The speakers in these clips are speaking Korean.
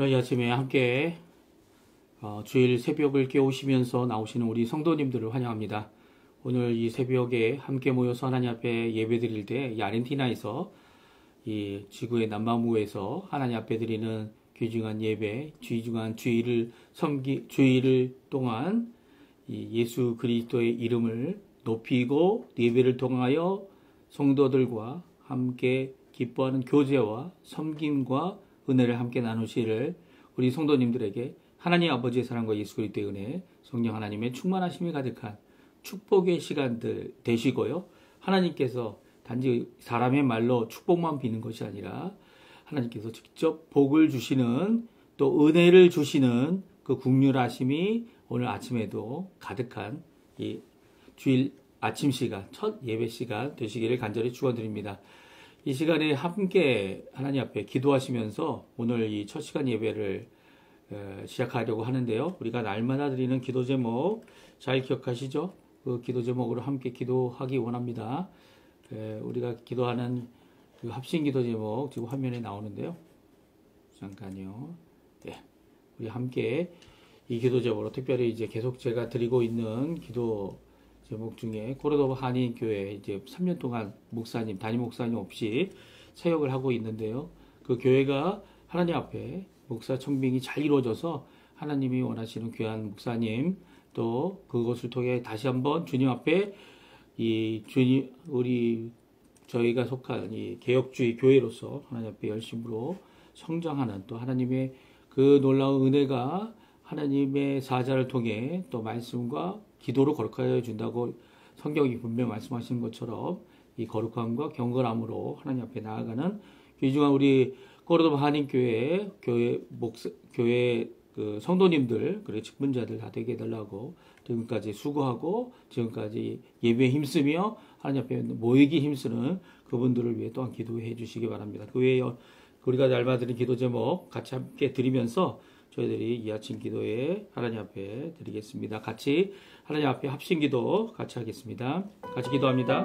오늘 이 아침에 함께 주일 새벽을 깨우시면서 나오시는 우리 성도님들을 환영합니다. 오늘 이 새벽에 함께 모여서 하나님 앞에 예배드릴 때 이 아르헨티나에서 이 지구의 남반부에서 하나님 앞에 드리는 귀중한 예배, 귀중한 주일을 동안 이 예수 그리스도의 이름을 높이고 예배를 통하여 성도들과 함께 기뻐하는 교제와 섬김과 은혜를 함께 나누시를 우리 성도님들에게 하나님 아버지의 사랑과 예수 그리스도의 은혜, 성령 하나님의 충만하심이 가득한 축복의 시간들 되시고요. 하나님께서 단지 사람의 말로 축복만 비는 것이 아니라 하나님께서 직접 복을 주시는 또 은혜를 주시는 그 국률하심이 오늘 아침에도 가득한 이 주일 아침 시간, 첫 예배 시간 되시기를 간절히 축원드립니다. 이 시간에 함께 하나님 앞에 기도하시면서 오늘 이 첫 시간 예배를 시작하려고 하는데요. 우리가 날마다 드리는 기도 제목 잘 기억하시죠? 그 기도 제목으로 함께 기도하기 원합니다. 우리가 기도하는 그 합심 기도 제목 지금 화면에 나오는데요. 잠깐요. 우리 함께 이 기도 제목으로 특별히 이제 계속 제가 드리고 있는 기도 제목 중에 코르도바 한인교회 이제 3년 동안 담임 목사님 없이 사역을 하고 있는데요. 그 교회가 하나님 앞에 목사 청빙이 잘 이루어져서 하나님이 원하시는 귀한 목사님 또 그것을 통해 다시 한번 주님 앞에 저희가 속한 이 개혁주의 교회로서 하나님 앞에 열심으로 성장하는 또 하나님의 그 놀라운 은혜가 하나님의 사자를 통해 또 말씀과 기도로 거룩하여 준다고 성경이 분명 말씀하시는 것처럼 이 거룩함과 경건함으로 하나님 앞에 나아가는 귀중한 우리 코르도바 한인교회 교회 그 성도님들 그리고 직분자들 다 되게 해달라고 지금까지 수고하고 지금까지 예배에 힘쓰며 하나님 앞에 모이기 힘쓰는 그분들을 위해 또한 기도해 주시기 바랍니다. 그 외에 우리가 날마다 기도 제목 같이 함께 드리면서 저희들이 이 아침 기도에 하나님 앞에 드리겠습니다. 같이 하나님 앞에 합심 기도 같이 하겠습니다. 같이 기도합니다.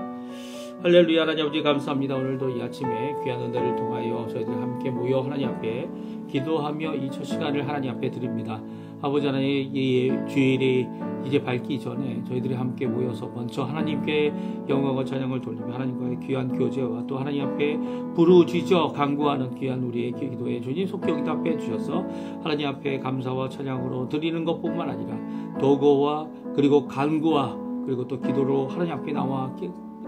할렐루야. 하나님 아버지 감사합니다. 오늘도 이 아침에 귀한 은혜를 통하여 저희들 함께 모여 하나님 앞에 기도하며 이 첫 시간을 하나님 앞에 드립니다. 아버지 하나님 이 주일이 이제 밝기 전에 저희들이 함께 모여서 먼저 하나님께 영광과 찬양을 돌리며 하나님과의 귀한 교제와 또 하나님 앞에 부르짖어 간구하는 귀한 우리의 기도에 주님 속히 응답해 주셔서 하나님 앞에 감사와 찬양으로 드리는 것뿐만 아니라 도구와 그리고 간구와 그리고 또 기도로 하나님 앞에 나와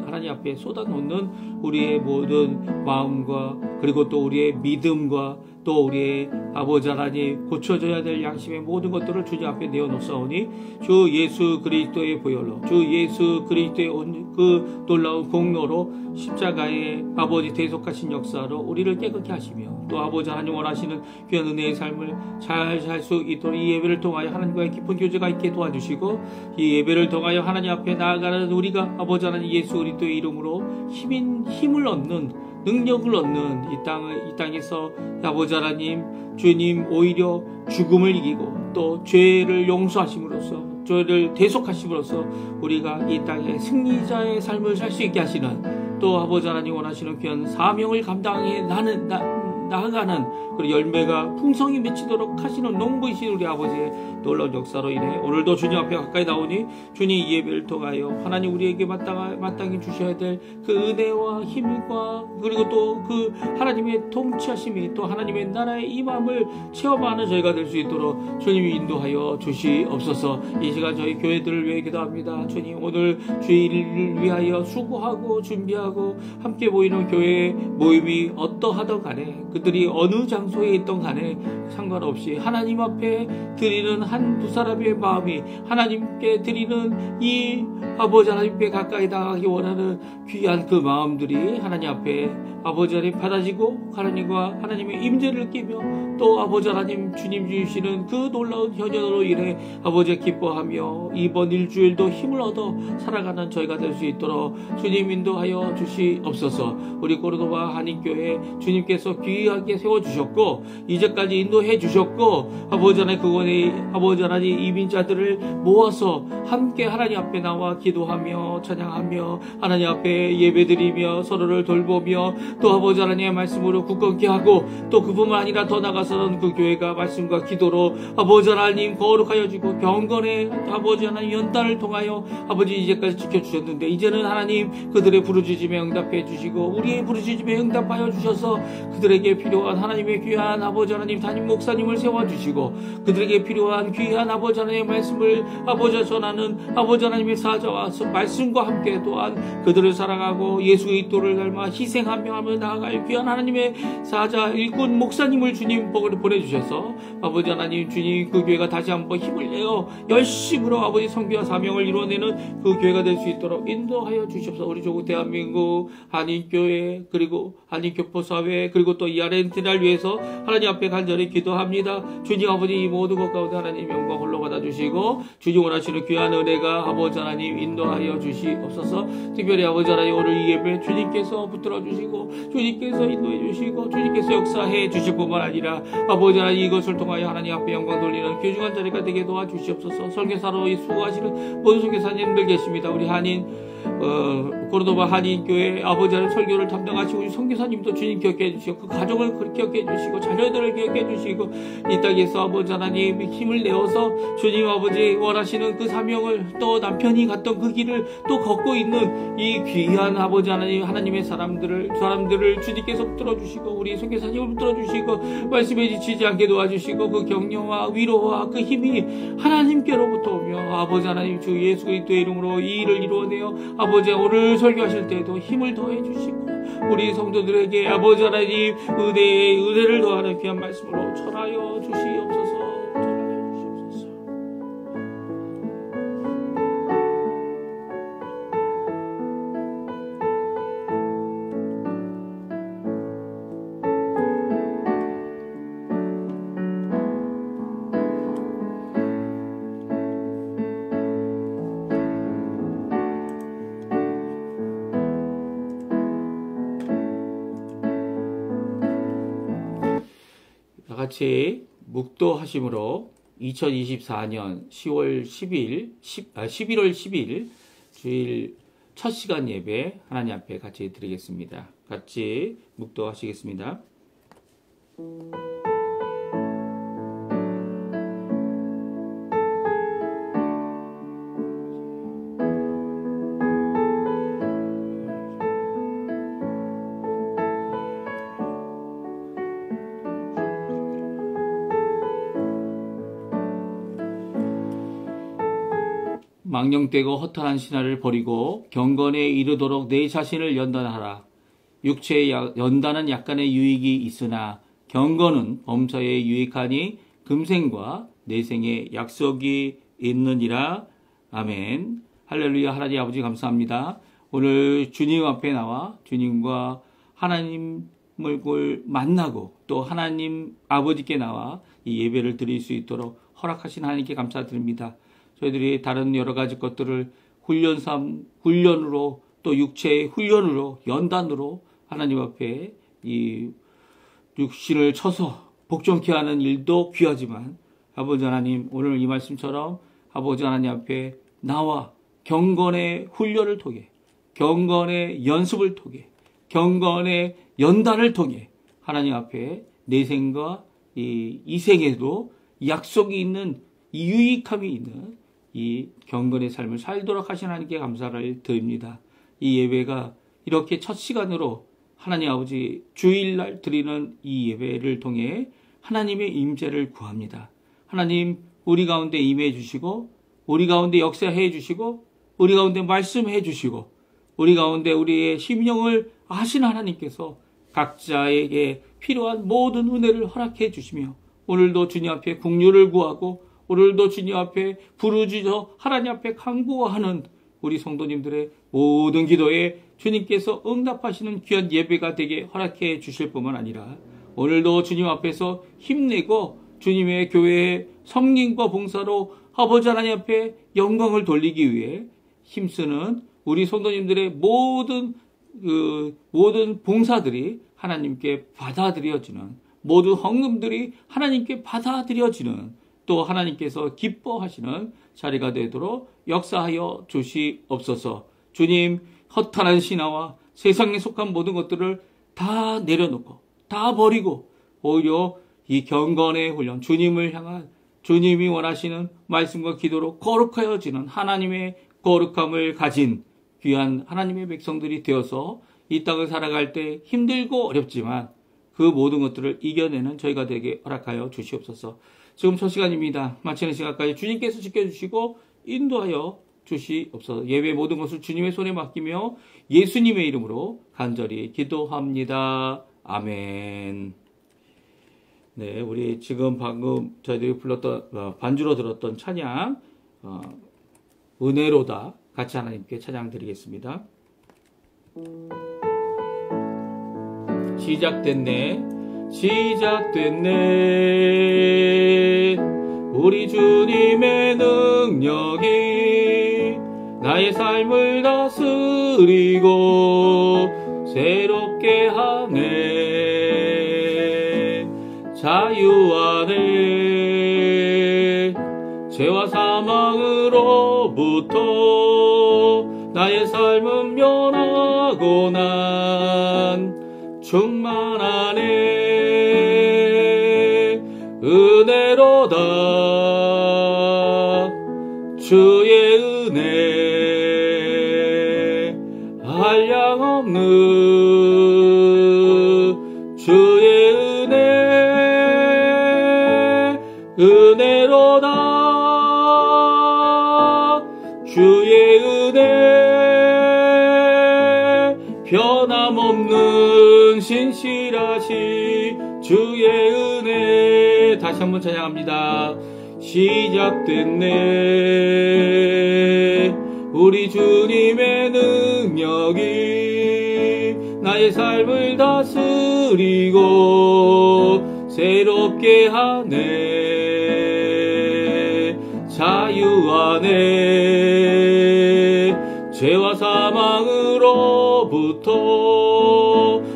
하나님 앞에 쏟아놓는 우리의 모든 마음과 그리고 또 우리의 믿음과 또 우리의 아버지 하나님 고쳐져야 될 양심의 모든 것들을 주님 앞에 내어놓사오니 주 예수 그리스도의 보혈로 주 예수 그리스도의 그 놀라운 공로로 십자가의 아버지 대속하신 역사로 우리를 깨끗게 하시며 또 아버지 하나님 원하시는 귀한 은혜의 삶을 잘 살 수 있도록 이 예배를 통하여 하나님과의 깊은 교제가 있게 도와주시고 이 예배를 통하여 하나님 앞에 나아가는 우리가 아버지 하나님 예수 그리스도의 이름으로 힘을 얻는 능력을 얻는 이 땅에서 아버지 하나님 주님 오히려 죽음을 이기고 또 죄를 용서하심으로써 죄를 대속하심으로써 우리가 이 땅에 승리자의 삶을 살 수 있게 하시는 또 아버지 하나님 원하시는 귀한 사명을 감당해 나아가는 그리고 열매가 풍성히 맺히도록 하시는 농부이신 우리 아버지의 놀라운 역사로 인해 오늘도 주님 앞에 가까이 나오니 주님 이 예배를 통하여 하나님 우리에게 마땅히 주셔야 될 그 은혜와 힘과 그리고 또 그 하나님의 통치하심이 또 하나님의 나라의 임함을 체험하는 저희가 될 수 있도록 주님이 인도하여 주시옵소서. 이 시간 저희 교회들을 위해 기도합니다. 주님 오늘 주일을 위하여 수고하고 준비하고 함께 모이는 교회 모임이 어떠하던 간에 그들이 어느 장소에 있던 간에 상관없이 하나님 앞에 드리는 한 두 사람의 마음이 하나님께 드리는 이 아버지 하나님께 가까이 나가기 원하는 귀한 그 마음들이 하나님 앞에 아버지 하나님 받아지고 하나님과 하나님의 임재를 느끼며 또 아버지 하나님 주님 주시는 그 놀라운 현현으로 인해 아버지 기뻐하며 이번 일주일도 힘을 얻어 살아가는 저희가 될 수 있도록 주님 인도하여 주시옵소서. 우리 코르도바 한인교회 주님께서 귀한 귀하게 세워주셨고 이제까지 인도해 주셨고 아버지 하나님 그곳에 아버지 하나님 이민자들을 모아서 함께 하나님 앞에 나와 기도하며 찬양하며 하나님 앞에 예배드리며 서로를 돌보며 또 아버지 하나님의 말씀으로 굳건케 하고 또 그뿐만 아니라 더 나아가서는 그 교회가 말씀과 기도로 아버지 하나님 거룩하여 주고 경건의 아버지 하나님 연단을 통하여 아버지 이제까지 지켜주셨는데 이제는 하나님 그들의 부르짖음에 응답해 주시고 우리의 부르짖음에 응답하여 주셔서 그들에게 필요한 하나님의 귀한 아버지 하나님 담임 목사님을 세워주시고 그들에게 필요한 귀한 아버지 하나님의 말씀을 아버지 전하는 아버지 하나님의 사자와 말씀과 함께 또한 그들을 사랑하고 예수 그리스도를 닮아 희생하며 하며 나아갈 귀한 하나님의 사자 일꾼 목사님을 주님 보내주셔서 아버지 하나님 주님 그 교회가 다시 한번 힘을 내어 열심으로 아버지 선교와 사명을 이루어내는 그 교회가 될 수 있도록 인도하여 주시옵소서. 우리 조국 대한민국 한인교회 그리고 한인교포사회 그리고 또 이 아르헨티나를 위해서 하나님 앞에 간절히 기도합니다. 주님 아버지 이 모든 것 가운데 하나님 영광 홀로 받아주시고 주님 원하시는 귀한 은혜가 아버지 하나님 인도하여 주시옵소서. 특별히 아버지 하나님 오늘 이 예배 주님께서 붙들어 주시고 주님께서 인도해 주시고 주님께서 역사해 주실 뿐만 아니라 아버지 하나님 이것을 통하여 하나님 앞에 영광 돌리는 귀중한 자리가 되게 도와주시옵소서. 설계사로 수고하시는 모든 설계사님들 계십니다. 우리 한인 고르도바 한인교회 아버지 하나님 설교를 담당하시고 우리 선교사님도 주님 기억해 주시고 그 가정을 기억해 주시고 자녀들을 기억해 주시고 이 땅에서 아버지 하나님 힘을 내어서 주님 아버지 원하시는 그 사명을 또 남편이 갔던 그 길을 또 걷고 있는 이 귀한 아버지 하나님 하나님의 사람들을 주님께서 붙들어 주시고 우리 선교사님을 붙들어 주시고 말씀에 지치지 않게 도와주시고 그 격려와 위로와 그 힘이 하나님께로부터 오며 아버지 하나님 주 예수 그리스도의 이름으로 이 일을 이루어내어 아버지 오늘 설교하실 때에도 힘을 더해 주시고 우리 성도들에게 아버지 하나님 은혜를 더하는 귀한 말씀으로 전하여 주시옵소서. 같이 묵도하심으로 2024년 11월 10일 주일 첫 시간 예배 하나님 앞에 같이 드리겠습니다. 같이 묵도하시겠습니다. 망령되고 허탄한 신화를 버리고 경건에 이르도록 내 자신을 연단하라. 육체의 연단은 약간의 유익이 있으나 경건은 범사에 유익하니 금생과 내생에 약속이 있느니라. 아멘. 할렐루야. 하나님 아버지 감사합니다. 오늘 주님 앞에 나와 주님과 하나님을 만나고 또 하나님 아버지께 나와 이 예배를 드릴 수 있도록 허락하신 하나님께 감사드립니다. 저희들이 다른 여러 가지 것들을 훈련으로 또 육체의 훈련으로 연단으로 하나님 앞에 이 육신을 쳐서 복종케 하는 일도 귀하지만 아버지 하나님 오늘 이 말씀처럼 아버지 하나님 앞에 나와 경건의 훈련을 통해 경건의 연습을 통해 경건의 연단을 통해 하나님 앞에 내 생과 이 생에도 약속이 있는 이 유익함이 있는 이 경건의 삶을 살도록 하신 하나님께 감사를 드립니다. 이 예배가 이렇게 첫 시간으로 하나님 아버지 주일날 드리는 이 예배를 통해 하나님의 임재를 구합니다. 하나님 우리 가운데 임해 주시고 우리 가운데 역사해 주시고 우리 가운데 말씀해 주시고 우리 가운데 우리의 심령을 아신 하나님께서 각자에게 필요한 모든 은혜를 허락해 주시며 오늘도 주님 앞에 긍휼을 구하고 오늘도 주님 앞에 부르짖어 하나님 앞에 간구하는 우리 성도님들의 모든 기도에 주님께서 응답하시는 귀한 예배가 되게 허락해 주실 뿐만 아니라 오늘도 주님 앞에서 힘내고 주님의 교회의 성령과 봉사로 아버지 하나님 앞에 영광을 돌리기 위해 힘쓰는 우리 성도님들의 모든 그 모든 봉사들이 하나님께 받아들여지는, 모든 헌금들이 하나님께 받아들여지는, 또 하나님께서 기뻐하시는 자리가 되도록 역사하여 주시옵소서. 주님, 허탄한 신화와 세상에 속한 모든 것들을 다 내려놓고 다 버리고 오히려 이 경건의 훈련, 주님을 향한, 주님이 원하시는 말씀과 기도로 거룩하여지는 하나님의 거룩함을 가진 귀한 하나님의 백성들이 되어서 이 땅을 살아갈 때 힘들고 어렵지만 그 모든 것들을 이겨내는 저희가 되게 허락하여 주시옵소서. 지금 첫 시간입니다. 마치는 시간까지 주님께서 지켜주시고 인도하여 주시옵소서. 예배 모든 것을 주님의 손에 맡기며 예수님의 이름으로 간절히 기도합니다. 아멘. 네, 우리 지금 방금 저희들이 불렀던 반주로 들었던 찬양 은혜로다 같이 하나님께 찬양 드리겠습니다. 시작됐네 우리 주님의 능력이 나의 삶을 다스리고 새롭게 하네. 자유 안에 죄와 사망으로부터 나의 삶은 면하고 난 충만하네. 은혜로다 주의 은혜 한량없는 주의 은혜 은혜로다 주의 은혜 변함없는 신실하시 주의 은혜. 다시 한번 찬양합니다. 시작됐네 우리 주님의 능력이 나의 삶을 다스리고 새롭게 하네. 자유 안에 죄와 사망으로부터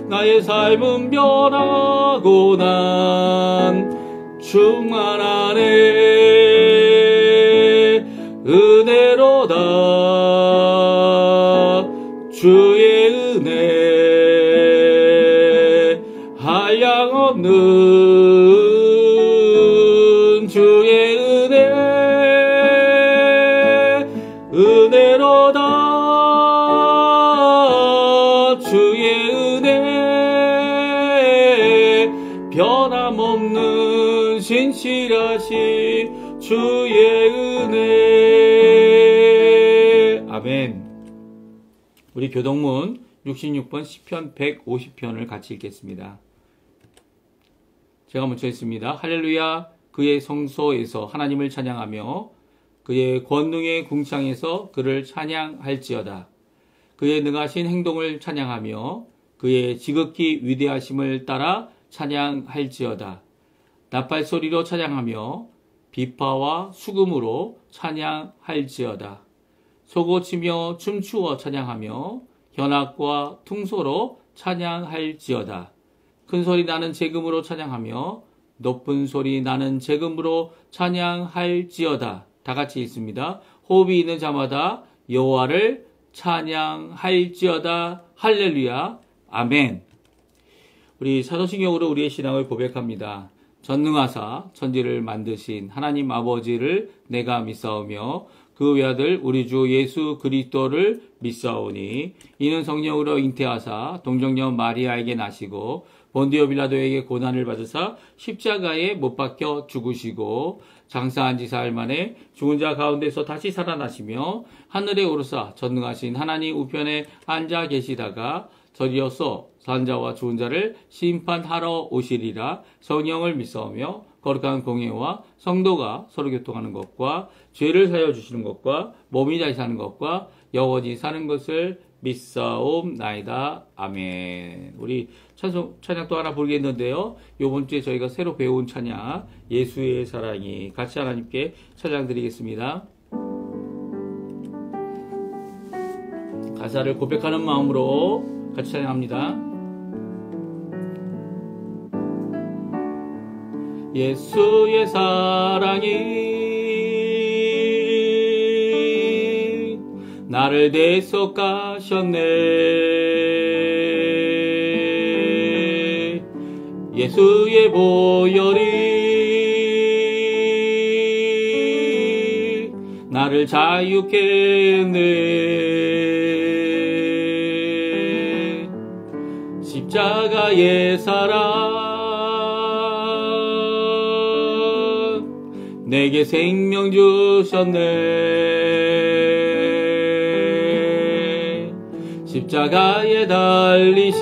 나의 삶은 변하고 난 충만하네. 은혜로다 주의 은혜 한량없는 주의 은혜 은혜로다 주의 은혜 변함없는 신실하신 주의 은혜. 아멘. 우리 교동문 66번 시편 150편을 같이 읽겠습니다. 제가 먼저 읽습니다. 할렐루야. 그의 성소에서 하나님을 찬양하며 그의 권능의 궁창에서 그를 찬양할지어다. 그의 능하신 행동을 찬양하며 그의 지극히 위대하심을 따라 찬양할지어다. 나팔 소리로 찬양하며 비파와 수금으로 찬양할지어다. 소고치며 춤추어 찬양하며 현악과 퉁소로 찬양할지어다. 큰 소리 나는 제금으로 찬양하며 높은 소리 나는 제금으로 찬양할지어다. 다 같이 읽습니다. 호흡이 있는 자마다 여호와를 찬양할지어다. 할렐루야. 아멘. 우리 사도신경으로 우리의 신앙을 고백합니다. 전능하사 천지를 만드신 하나님 아버지를 내가 믿사오며 그 외아들 우리 주 예수 그리스도를 믿사오니 이는 성령으로 잉태하사 동정녀 마리아에게 나시고 본디오 빌라도에게 고난을 받으사 십자가에 못 박혀 죽으시고 장사한 지 사흘 만에 죽은 자 가운데서 다시 살아나시며 하늘에 오르사 전능하신 하나님 우편에 앉아 계시다가 저리어서 산자와 죽은 자를 심판하러 오시리라. 성령을 믿사오며 거룩한 공예와 성도가 서로 교통하는 것과 죄를 사여 주시는 것과 몸이 다시 사는 것과 영원히 사는 것을 믿사옵나이다. 아멘. 우리 찬양 또 하나 부르겠는데요. 이번 주에 저희가 새로 배운 찬양 예수의 사랑이 같이 하나님께 찬양 드리겠습니다. 가사를 고백하는 마음으로 같이 찬양합니다. 예수의 사랑이 나를 대속하셨네. 예수의 보혈이 나를 자유케 했네. 십자가의 사랑 내게 생명 주셨네. 십자가에 달리신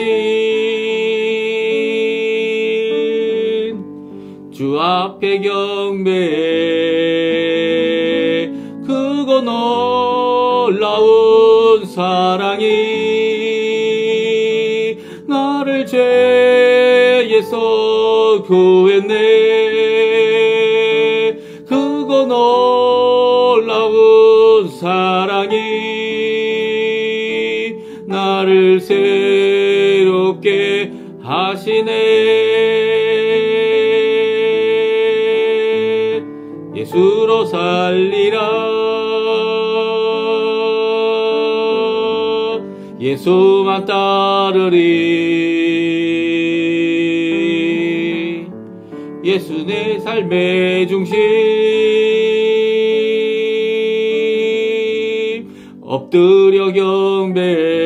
주 앞에 경배, 크고 놀라운 사랑이 나를 죄에서 구했네. 크고 놀라운 사랑이 나를 새롭게 하시네. 예수로 살리라. 예수만 따르리. 예수 내 삶의 중심. 엎드려 경배.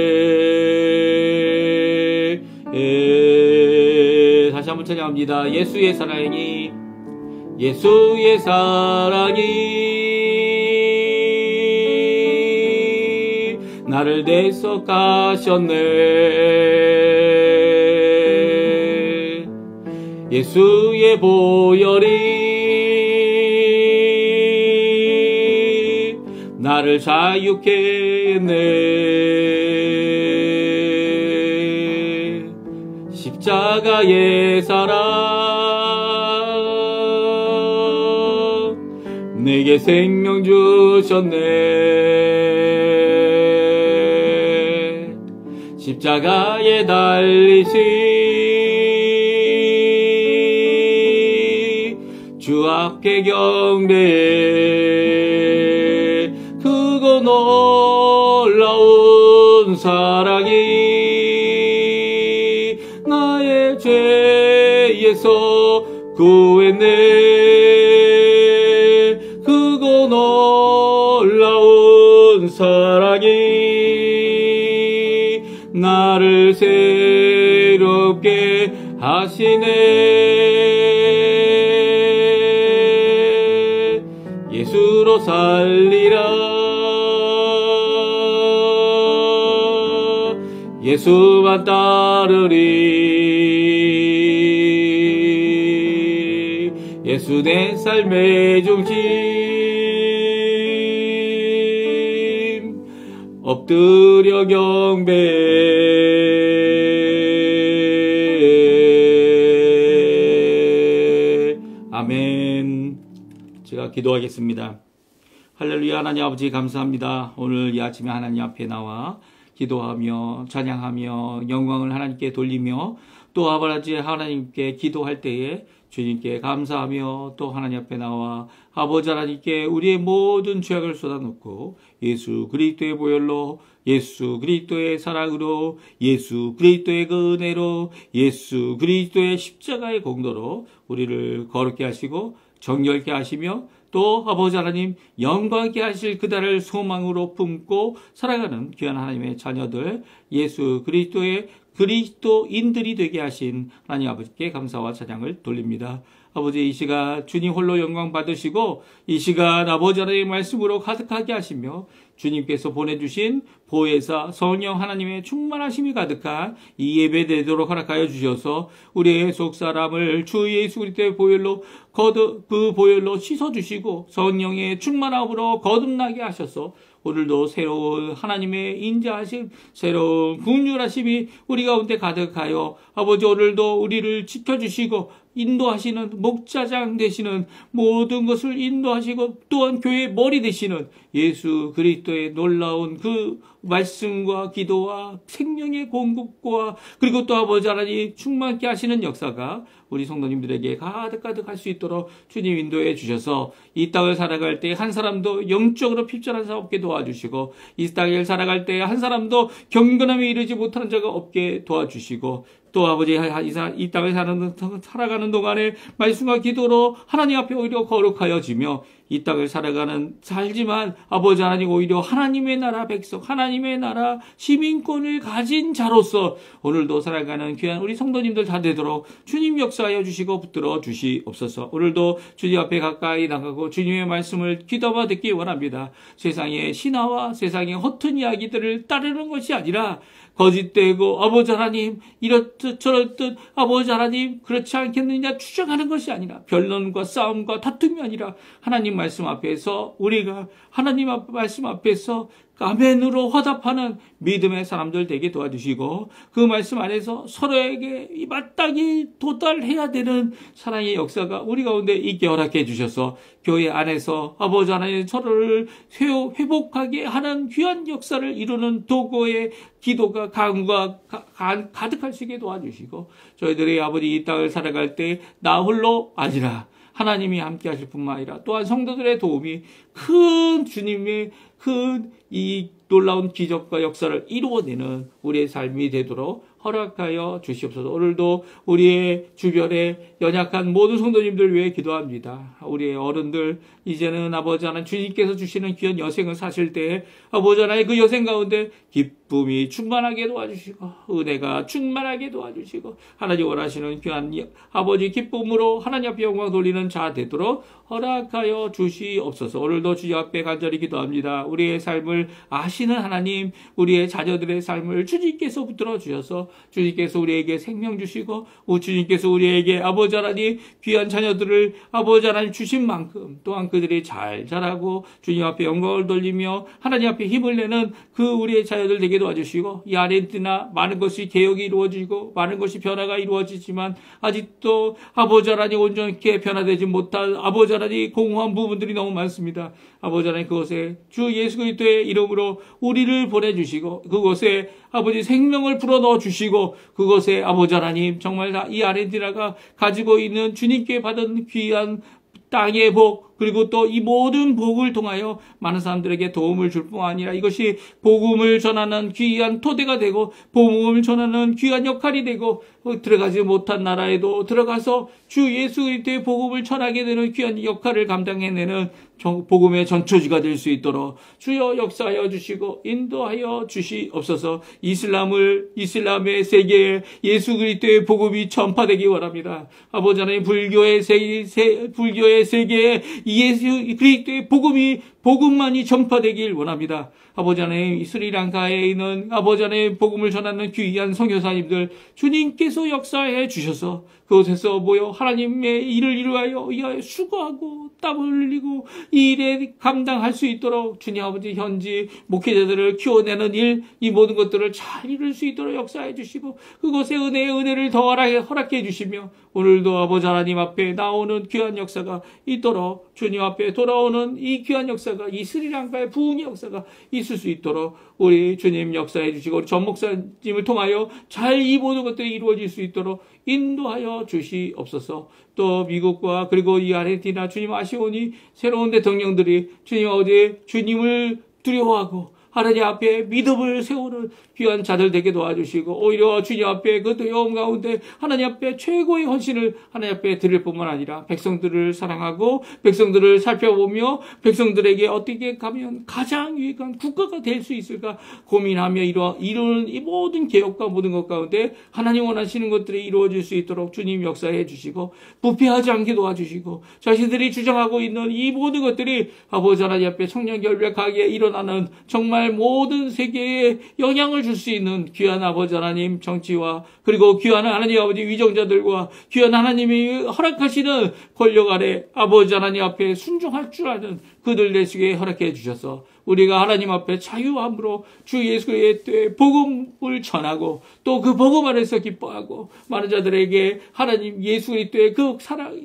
다시 한번 찬양합니다. 예수의 사랑이 예수의 사랑이 나를 대속하셨네. 예수의 보혈이 나를 자유케 했네. 십자가의 사랑 내게 생명 주셨네. 십자가에 달리신 주 앞에 경배, 크고 놀라운 사랑이 나의 죄에서 구했네. 크고 놀라운 사랑이 나를 새롭게 하시네. 예수로 살리라. 예수만 따르리. 예수 내 삶의 중심. 엎드려 경배. 아멘. 제가 기도하겠습니다. 할렐루야. 하나님 아버지 감사합니다. 오늘 이 아침에 하나님 앞에 나와 기도하며 찬양하며 영광을 하나님께 돌리며 또 아버지 하나님께 기도할 때에 주님께 감사하며 또 하나님 앞에 나와 아버지 하나님께 우리의 모든 죄악을 쏟아놓고 예수 그리스도의 보혈로, 예수 그리스도의 사랑으로, 예수 그리스도의 그 은혜로, 예수 그리스도의 십자가의 공로로 우리를 거룩게 하시고 정결케 하시며 또 아버지 하나님 영광있게 하실 그날을 소망으로 품고 살아가는 귀한 하나님의 자녀들, 예수 그리스도의 그리스도인들이 되게 하신 하나님 아버지께 감사와 찬양을 돌립니다. 아버지, 이 시간 주님 홀로 영광 받으시고 이 시간 아버지 하나님의 말씀으로 가득하게 하시며 주님께서 보내주신 보혜사 성령 하나님의 충만하심이 가득한 이 예배 되도록 허락하여 주셔서 우리의 속사람을 주 예수 그리스도의 보혈로 그 보혈로 씻어주시고 성령의 충만함으로 거듭나게 하셔서 오늘도 새로운 하나님의 인자하심, 새로운 긍휼하심이 우리 가운데 가득하여 아버지 오늘도 우리를 지켜주시고 인도하시는 목자장 되시는 모든 것을 인도하시고 또한 교회의 머리 되시는 예수 그리스도의 놀라운 그 말씀과 기도와 생명의 공급과 그리고 또 아버지 하나님 충만케 하시는 역사가 우리 성도님들에게 가득가득 할 수 있도록 주님 인도해 주셔서 이 땅을 살아갈 때 한 사람도 영적으로 핍절한 사람 없게 도와주시고 이 땅을 살아갈 때 한 사람도 경건함에 이르지 못하는 자가 없게 도와주시고 또 아버지 이 땅을 살아가는 동안에 말씀과 기도로 하나님 앞에 오히려 거룩하여지며 이 땅을 살지만 아버지 하나님 오히려 하나님의 나라 백성 하나님의 나라 시민권을 가진 자로서 오늘도 살아가는 귀한 우리 성도님들 다 되도록 주님 역사하여 주시고 붙들어 주시옵소서. 오늘도 주님 앞에 가까이 나가고 주님의 말씀을 귀담아 듣기 원합니다. 세상의 신화와 세상의 허튼 이야기들을 따르는 것이 아니라 거짓되고 아버지 하나님 이렇듯 저렇듯 아버지 하나님 그렇지 않겠느냐 추정하는 것이 아니라 변론과 싸움과 다툼이 아니라 하나님 말씀 앞에서 우리가 하나님 말씀 앞에서 아멘으로 화답하는 믿음의 사람들 되게 도와주시고 그 말씀 안에서 서로에게 마땅히 도달해야 되는 사랑의 역사가 우리 가운데 있게 허락해 주셔서 교회 안에서 아버지 하나님 서로를 회복하게 하는 귀한 역사를 이루는 도구의 기도가 강과 가득할 수 있게 도와주시고 저희들의 아버지 이 땅을 살아갈 때 나 홀로 아니라 하나님이 함께 하실 뿐만 아니라 또한 성도들의 도움이 큰 주님의 큰 이 놀라운 기적과 역사를 이루어내는 우리의 삶이 되도록 허락하여 주시옵소서. 오늘도 우리의 주변에 연약한 모든 성도님들 위해 기도합니다. 우리의 어른들 이제는 아버지 하나님 주님께서 주시는 귀한 여생을 사실 때 아버지 하나님 그 여생 가운데 기쁨이 충만하게 도와주시고 은혜가 충만하게 도와주시고 하나님 원하시는 귀한 아버지 기쁨으로 하나님 앞에 영광 돌리는 자 되도록 허락하여 주시옵소서. 오늘도 주님 앞에 간절히 기도합니다. 우리의 삶을 아시는 하나님 우리의 자녀들의 삶을 주님께서 붙들어 주셔서 주님께서 우리에게 생명 주시고 주님께서 우리에게 아버지 하나님 귀한 자녀들을 아버지 하나님 주신 만큼 또한 그들이 잘 자라고 주님 앞에 영광을 돌리며 하나님 앞에 힘을 내는 그 우리의 자녀들 되게 도와주시고 이 아르헨티나 많은 것이 개혁이 이루어지고 많은 것이 변화가 이루어지지만 아직도 아버지 하나님 온전히 변화되지 못한 아버지 하나님 공허한 부분들이 너무 많습니다. 아버지 하나님 그곳에 주 예수 그리스도의 이름으로 우리를 보내주시고 그곳에 아버지 생명을 불어넣어 주시고 그것에 아버지 하나님 정말 이 아르헨티나가 가지고 있는 주님께 받은 귀한 땅의 복 그리고 또 이 모든 복을 통하여 많은 사람들에게 도움을 줄 뿐 아니라 이것이 복음을 전하는 귀한 토대가 되고 복음을 전하는 귀한 역할이 되고 들어가지 못한 나라에도 들어가서 주 예수 그리스도의 복음을 전하게 되는 귀한 역할을 감당해내는 복음의 전초지가 될 수 있도록 주여 역사하여 주시고 인도하여 주시옵소서. 이슬람의 세계에 예수 그리스도의 복음이 전파되기 원합니다. 아버지 하나님 불교의 세계에 예수 그리스도의 복음만이 전파되길 원합니다. 아버지 하나님 스리랑카에 있는 아버지 하나님 복음을 전하는 귀한 선교사님들 주님께서 역사해 주셔서 그곳에서 모여 하나님의 일을 이루하여 수고하고 땀을 흘리고 이 일에 감당할 수 있도록 주님 아버지 현지 목회자들을 키워내는 일 이 모든 것들을 잘 이룰 수 있도록 역사해 주시고 그곳에 은혜를 더 허락해 주시며 오늘도 아버지 하나님 앞에 나오는 귀한 역사가 있도록 주님 앞에 돌아오는 이 귀한 역사가 이 스리랑카의 부흥의 역사가 있을 수 있도록 우리 주님 역사해 주시고 우리 전 목사님을 통하여 잘 이 모든 것들이 이루어질 수 있도록 인도하여 주시옵소서. 또 미국과 그리고 이 아르헨티나 주님 아시오니 새로운 대통령들이 주님 어제 주님을 두려워하고 하나님 앞에 믿음을 세우는 귀한 자들 되게 도와주시고 오히려 주님 앞에 그 두려움 가운데 하나님 앞에 최고의 헌신을 하나님 앞에 드릴 뿐만 아니라 백성들을 사랑하고 백성들을 살펴보며 백성들에게 어떻게 가면 가장 유익한 국가가 될 수 있을까 고민하며 이루는 이 모든 개혁과 모든 것 가운데 하나님 원하시는 것들이 이루어질 수 있도록 주님 역사해 주시고 부패하지 않게 도와주시고 자신들이 주장하고 있는 이 모든 것들이 아버지 하나님 앞에 청렴결백하게 일어나는 정말 모든 세계에 영향을 줄 수 있는 귀한 아버지 하나님 정치와 그리고 귀한 하나님 아버지 위정자들과 귀한 하나님이 허락하시는 권력 아래 아버지 하나님 앞에 순종할 줄 아는 그들 내시게 허락해 주셔서 우리가 하나님 앞에 자유함으로 주 예수의 때에 복음을 전하고 또 그 복음 안에서 기뻐하고 많은 자들에게 하나님 예수 그리스도의 그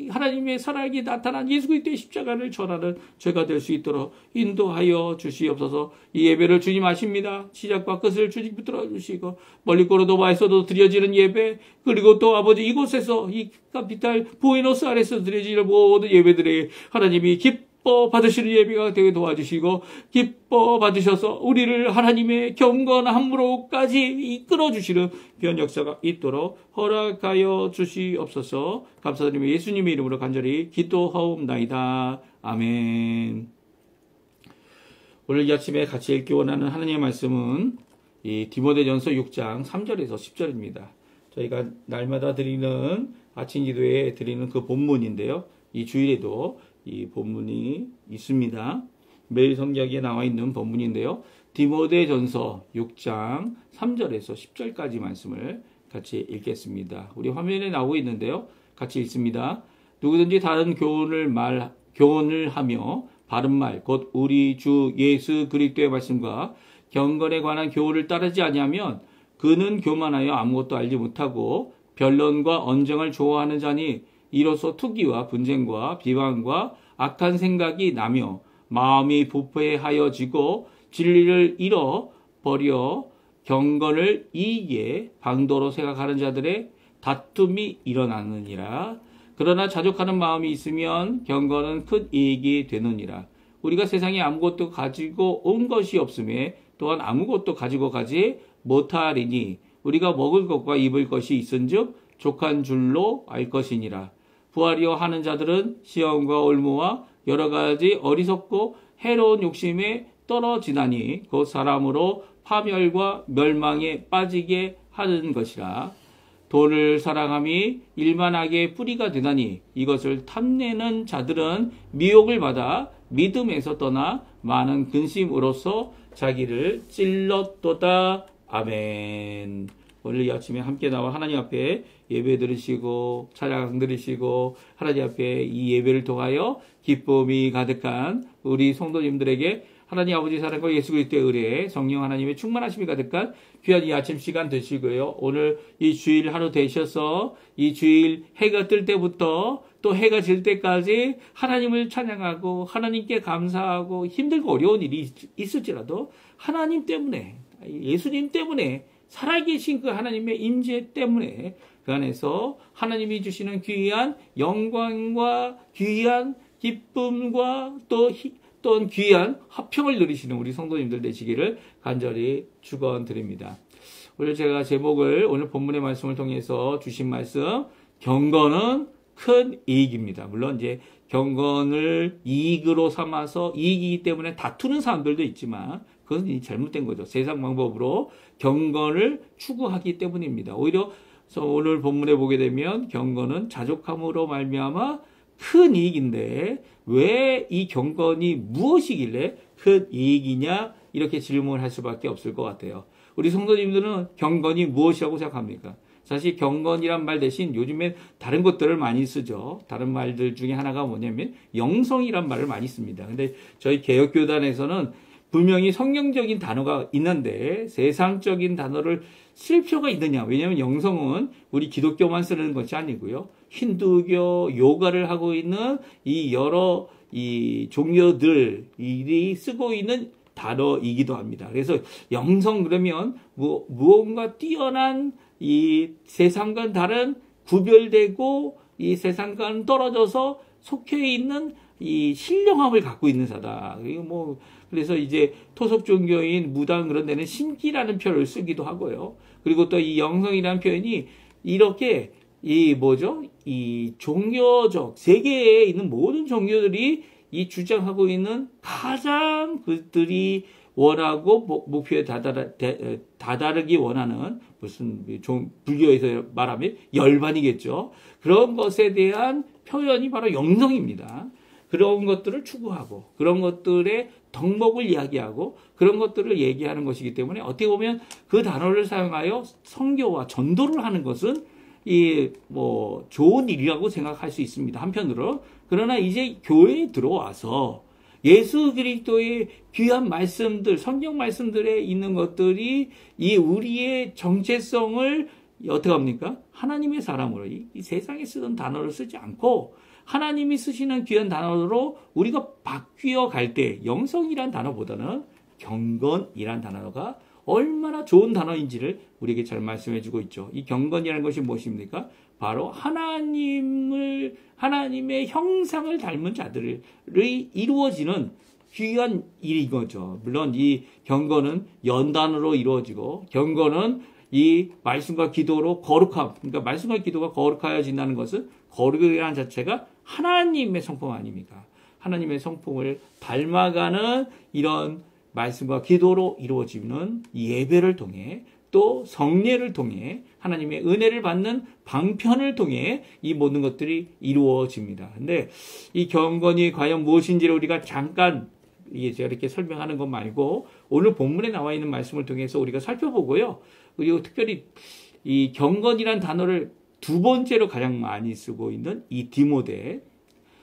하나님의 사랑이 나타난 예수 그리스도의 십자가를 전하는 죄가 될 수 있도록 인도하여 주시옵소서. 이 예배를 주님 아십니다. 시작과 끝을 주님 붙들어 주시고 멀리 고르도바에서도 드려지는 예배 그리고 또 아버지 이곳에서 이 카피탈 부에노스 아이레스에서 드려지는 모든 예배들에 하나님이 기뻐 받으시는 예배가 되게 도와주시고 기뻐 받으셔서 우리를 하나님의 경건함으로까지 이끌어 주시는 귀한 역사가 있도록 허락하여 주시옵소서. 감사드리며 예수님의 이름으로 간절히 기도하옵나이다. 아멘. 오늘 이 아침에 같이 읽기 원하는 하나님의 말씀은 이 디모데전서 6장 3절에서 10절입니다. 저희가 날마다 드리는 아침 기도에 드리는 그 본문인데요. 이 주일에도 이 본문이 있습니다. 매일 성경에 나와 있는 본문인데요. 디모데전서 6장 3절에서 10절까지 말씀을 같이 읽겠습니다. 우리 화면에 나오고 있는데요. 같이 읽습니다. 누구든지 다른 교훈을 하며 바른 말, 곧 우리 주 예수 그리스도의 말씀과 경건에 관한 교훈을 따르지 아니하면 그는 교만하여 아무것도 알지 못하고 변론과 언쟁을 좋아하는 자니 이로써 투기와 분쟁과 비방과 악한 생각이 나며 마음이 부패하여지고 진리를 잃어버려 경건을 이익에 방도로 생각하는 자들의 다툼이 일어나느니라. 그러나 자족하는 마음이 있으면 경건은 큰 이익이 되느니라. 우리가 세상에 아무것도 가지고 온 것이 없음에 또한 아무것도 가지고 가지 못하리니 우리가 먹을 것과 입을 것이 있은즉 족한 줄로 알 것이니라. 부하려 하는 자들은 시험과 올무와 여러 가지 어리석고 해로운 욕심에 떨어지나니 곧 사람으로 파멸과 멸망에 빠지게 하는 것이라. 돈을 사랑함이 일만하게 뿌리가 되나니 이것을 탐내는 자들은 미혹을 받아 믿음에서 떠나 많은 근심으로써 자기를 찔렀도다. 아멘. 오늘 이 아침에 함께 나와 하나님 앞에 예배 드리시고 찬양 드리시고 하나님 앞에 이 예배를 통하여 기쁨이 가득한 우리 성도님들에게 하나님 아버지 사랑과 예수 그리스도의 은혜, 성령 하나님의 충만하심이 가득한 귀한 이 아침 시간 되시고요. 오늘 이 주일 하루 되셔서 이 주일 해가 뜰 때부터 또 해가 질 때까지 하나님을 찬양하고 하나님께 감사하고 힘들고 어려운 일이 있을지라도 하나님 때문에 예수님 때문에 살아계신 그 하나님의 임재 때문에 그 안에서 하나님이 주시는 귀한 영광과 귀한 기쁨과 또 귀한 화평을 누리시는 우리 성도님들 되시기를 간절히 축원드립니다. 오늘 제가 제목을 오늘 본문의 말씀을 통해서 주신 말씀 경건은 큰 이익입니다. 물론 이제 경건을 이익으로 삼아서 이익이기 때문에 다투는 사람들도 있지만 그건 잘못된 거죠. 세상 방법으로 경건을 추구하기 때문입니다. 오히려 오늘 본문에 보게 되면 경건은 자족함으로 말미암아 큰 이익인데 왜 이 경건이 무엇이길래 큰 이익이냐 이렇게 질문을 할 수밖에 없을 것 같아요. 우리 성도님들은 경건이 무엇이라고 생각합니까? 사실 경건이란 말 대신 요즘엔 다른 것들을 많이 쓰죠. 다른 말들 중에 하나가 뭐냐면 영성이란 말을 많이 씁니다. 근데 저희 개혁교단에서는 분명히 성경적인 단어가 있는데 세상적인 단어를 쓸 필요가 있느냐. 왜냐하면 영성은 우리 기독교만 쓰는 것이 아니고요. 힌두교, 요가를 하고 있는 이 여러 이 종교들이 쓰고 있는 단어이기도 합니다. 그래서 영성 그러면 무언가 뛰어난 이 세상과는 다른 구별되고 이 세상과는 떨어져서 속해 있는 이 신령함을 갖고 있는 자다. 그래서 이제 토속 종교인 무당 그런 데는 신기라는 표현을 쓰기도 하고요. 그리고 또 이 영성이라는 표현이 이렇게 이 종교적 세계에 있는 모든 종교들이 이 주장하고 있는 가장 그들이 원하고 목표에 다다르기 원하는 무슨 불교에서 말하면 열반이겠죠. 그런 것에 대한 표현이 바로 영성입니다. 그런 것들을 추구하고 그런 것들의 덕목을 이야기하고 그런 것들을 얘기하는 것이기 때문에 어떻게 보면 그 단어를 사용하여 선교와 전도를 하는 것은 좋은 일이라고 생각할 수 있습니다. 한편으로. 그러나 이제 교회에 들어와서 예수 그리스도의 귀한 말씀들, 성경 말씀들에 있는 것들이 이 우리의 정체성을 어떻게 합니까? 하나님의 사람으로 이 세상에 쓰던 단어를 쓰지 않고 하나님이 쓰시는 귀한 단어로 우리가 바뀌어 갈 때 영성이란 단어보다는 경건이란 단어가 얼마나 좋은 단어인지를 우리에게 잘 말씀해 주고 있죠. 이 경건이라는 것이 무엇입니까? 바로 하나님의 형상을 닮은 자들이 이루어지는 귀한 일인 거죠. 물론 이 경건은 연단으로 이루어지고 경건은 이 말씀과 기도로 거룩함, 그러니까 말씀과 기도가 거룩하여진다는 것은 거룩이라는 자체가 하나님의 성품 아닙니까? 하나님의 성품을 닮아가는 이런 말씀과 기도로 이루어지는 예배를 통해 또 성례를 통해 하나님의 은혜를 받는 방편을 통해 이 모든 것들이 이루어집니다. 근데 이 경건이 과연 무엇인지를 우리가 잠깐 제가 이렇게 설명하는 것 말고 오늘 본문에 나와 있는 말씀을 통해서 우리가 살펴보고요. 그리고 특별히 이 경건이란 단어를 두 번째로 가장 많이 쓰고 있는 이 디모데.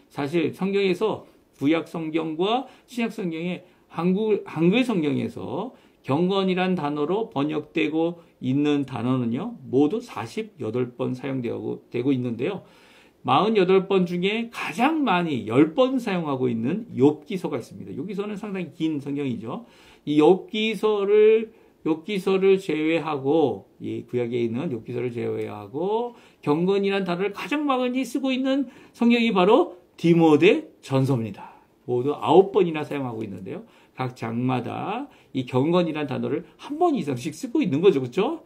사실 성경에서 구약 성경과 신약 성경의 한글 성경에서 경건이란 단어로 번역되고 있는 단어는요, 모두 48번 사용되고 있는데요. 48번 중에 가장 많이 10번 사용하고 있는 욥기서가 있습니다. 욥기서는 상당히 긴 성경이죠. 이 욥기서를 제외하고, 이 구약에 있는 욥기서를 제외하고, 경건이란 단어를 가장 많이 쓰고 있는 성경이 바로 디모데 전서입니다. 모두 9번이나 사용하고 있는데요. 각 장마다 이 경건이라는 단어를 한 번 이상씩 쓰고 있는 거죠. 그렇죠?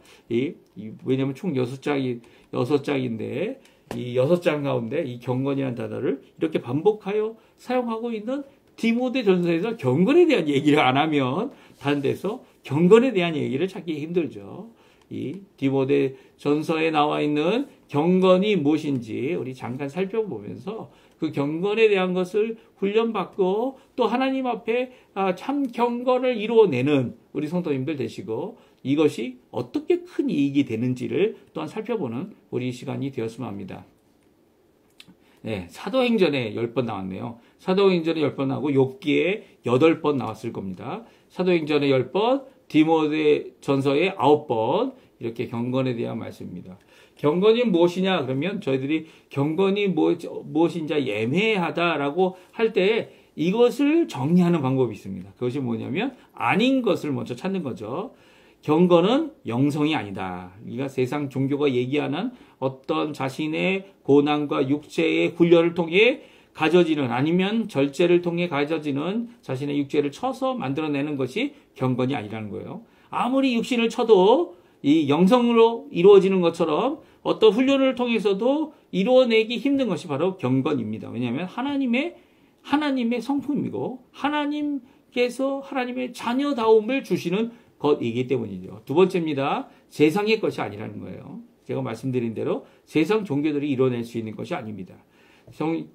왜냐하면 총 6장인데 이 6장 가운데 이 경건이라는 단어를 이렇게 반복하여 사용하고 있는 디모데 전서에서 경건에 대한 얘기를 안 하면 다른 데서 경건에 대한 얘기를 찾기 힘들죠. 이 디모데 전서에 나와 있는 경건이 무엇인지 우리 잠깐 살펴보면서 그 경건에 대한 것을 훈련받고 또 하나님 앞에 참 경건을 이루어내는 우리 성도님들 되시고 이것이 어떻게 큰 이익이 되는지를 또한 살펴보는 우리 시간이 되었으면 합니다. 네, 사도행전에 10번 나왔네요. 사도행전에 10번 나오고 욥기에 8번 나왔을 겁니다. 사도행전에 10번, 디모데 전서에 9번 이렇게 경건에 대한 말씀입니다. 경건이 무엇이냐 그러면 저희들이 경건이 무엇인지 애매하다라고 할 때 이것을 정리하는 방법이 있습니다. 그것이 뭐냐면 아닌 것을 먼저 찾는 거죠. 경건은 영성이 아니다. 우리가 세상 종교가 얘기하는 어떤 자신의 고난과 육체의 훈련을 통해 가져지는 아니면 절제를 통해 가져지는 자신의 육체를 쳐서 만들어내는 것이 경건이 아니라는 거예요. 아무리 육신을 쳐도 이 영성으로 이루어지는 것처럼 어떤 훈련을 통해서도 이루어내기 힘든 것이 바로 경건입니다. 왜냐하면 하나님의 성품이고 하나님께서 하나님의 자녀다움을 주시는 것이기 때문이죠. 두 번째입니다. 세상의 것이 아니라는 거예요. 제가 말씀드린 대로 세상 종교들이 이뤄낼 수 있는 것이 아닙니다.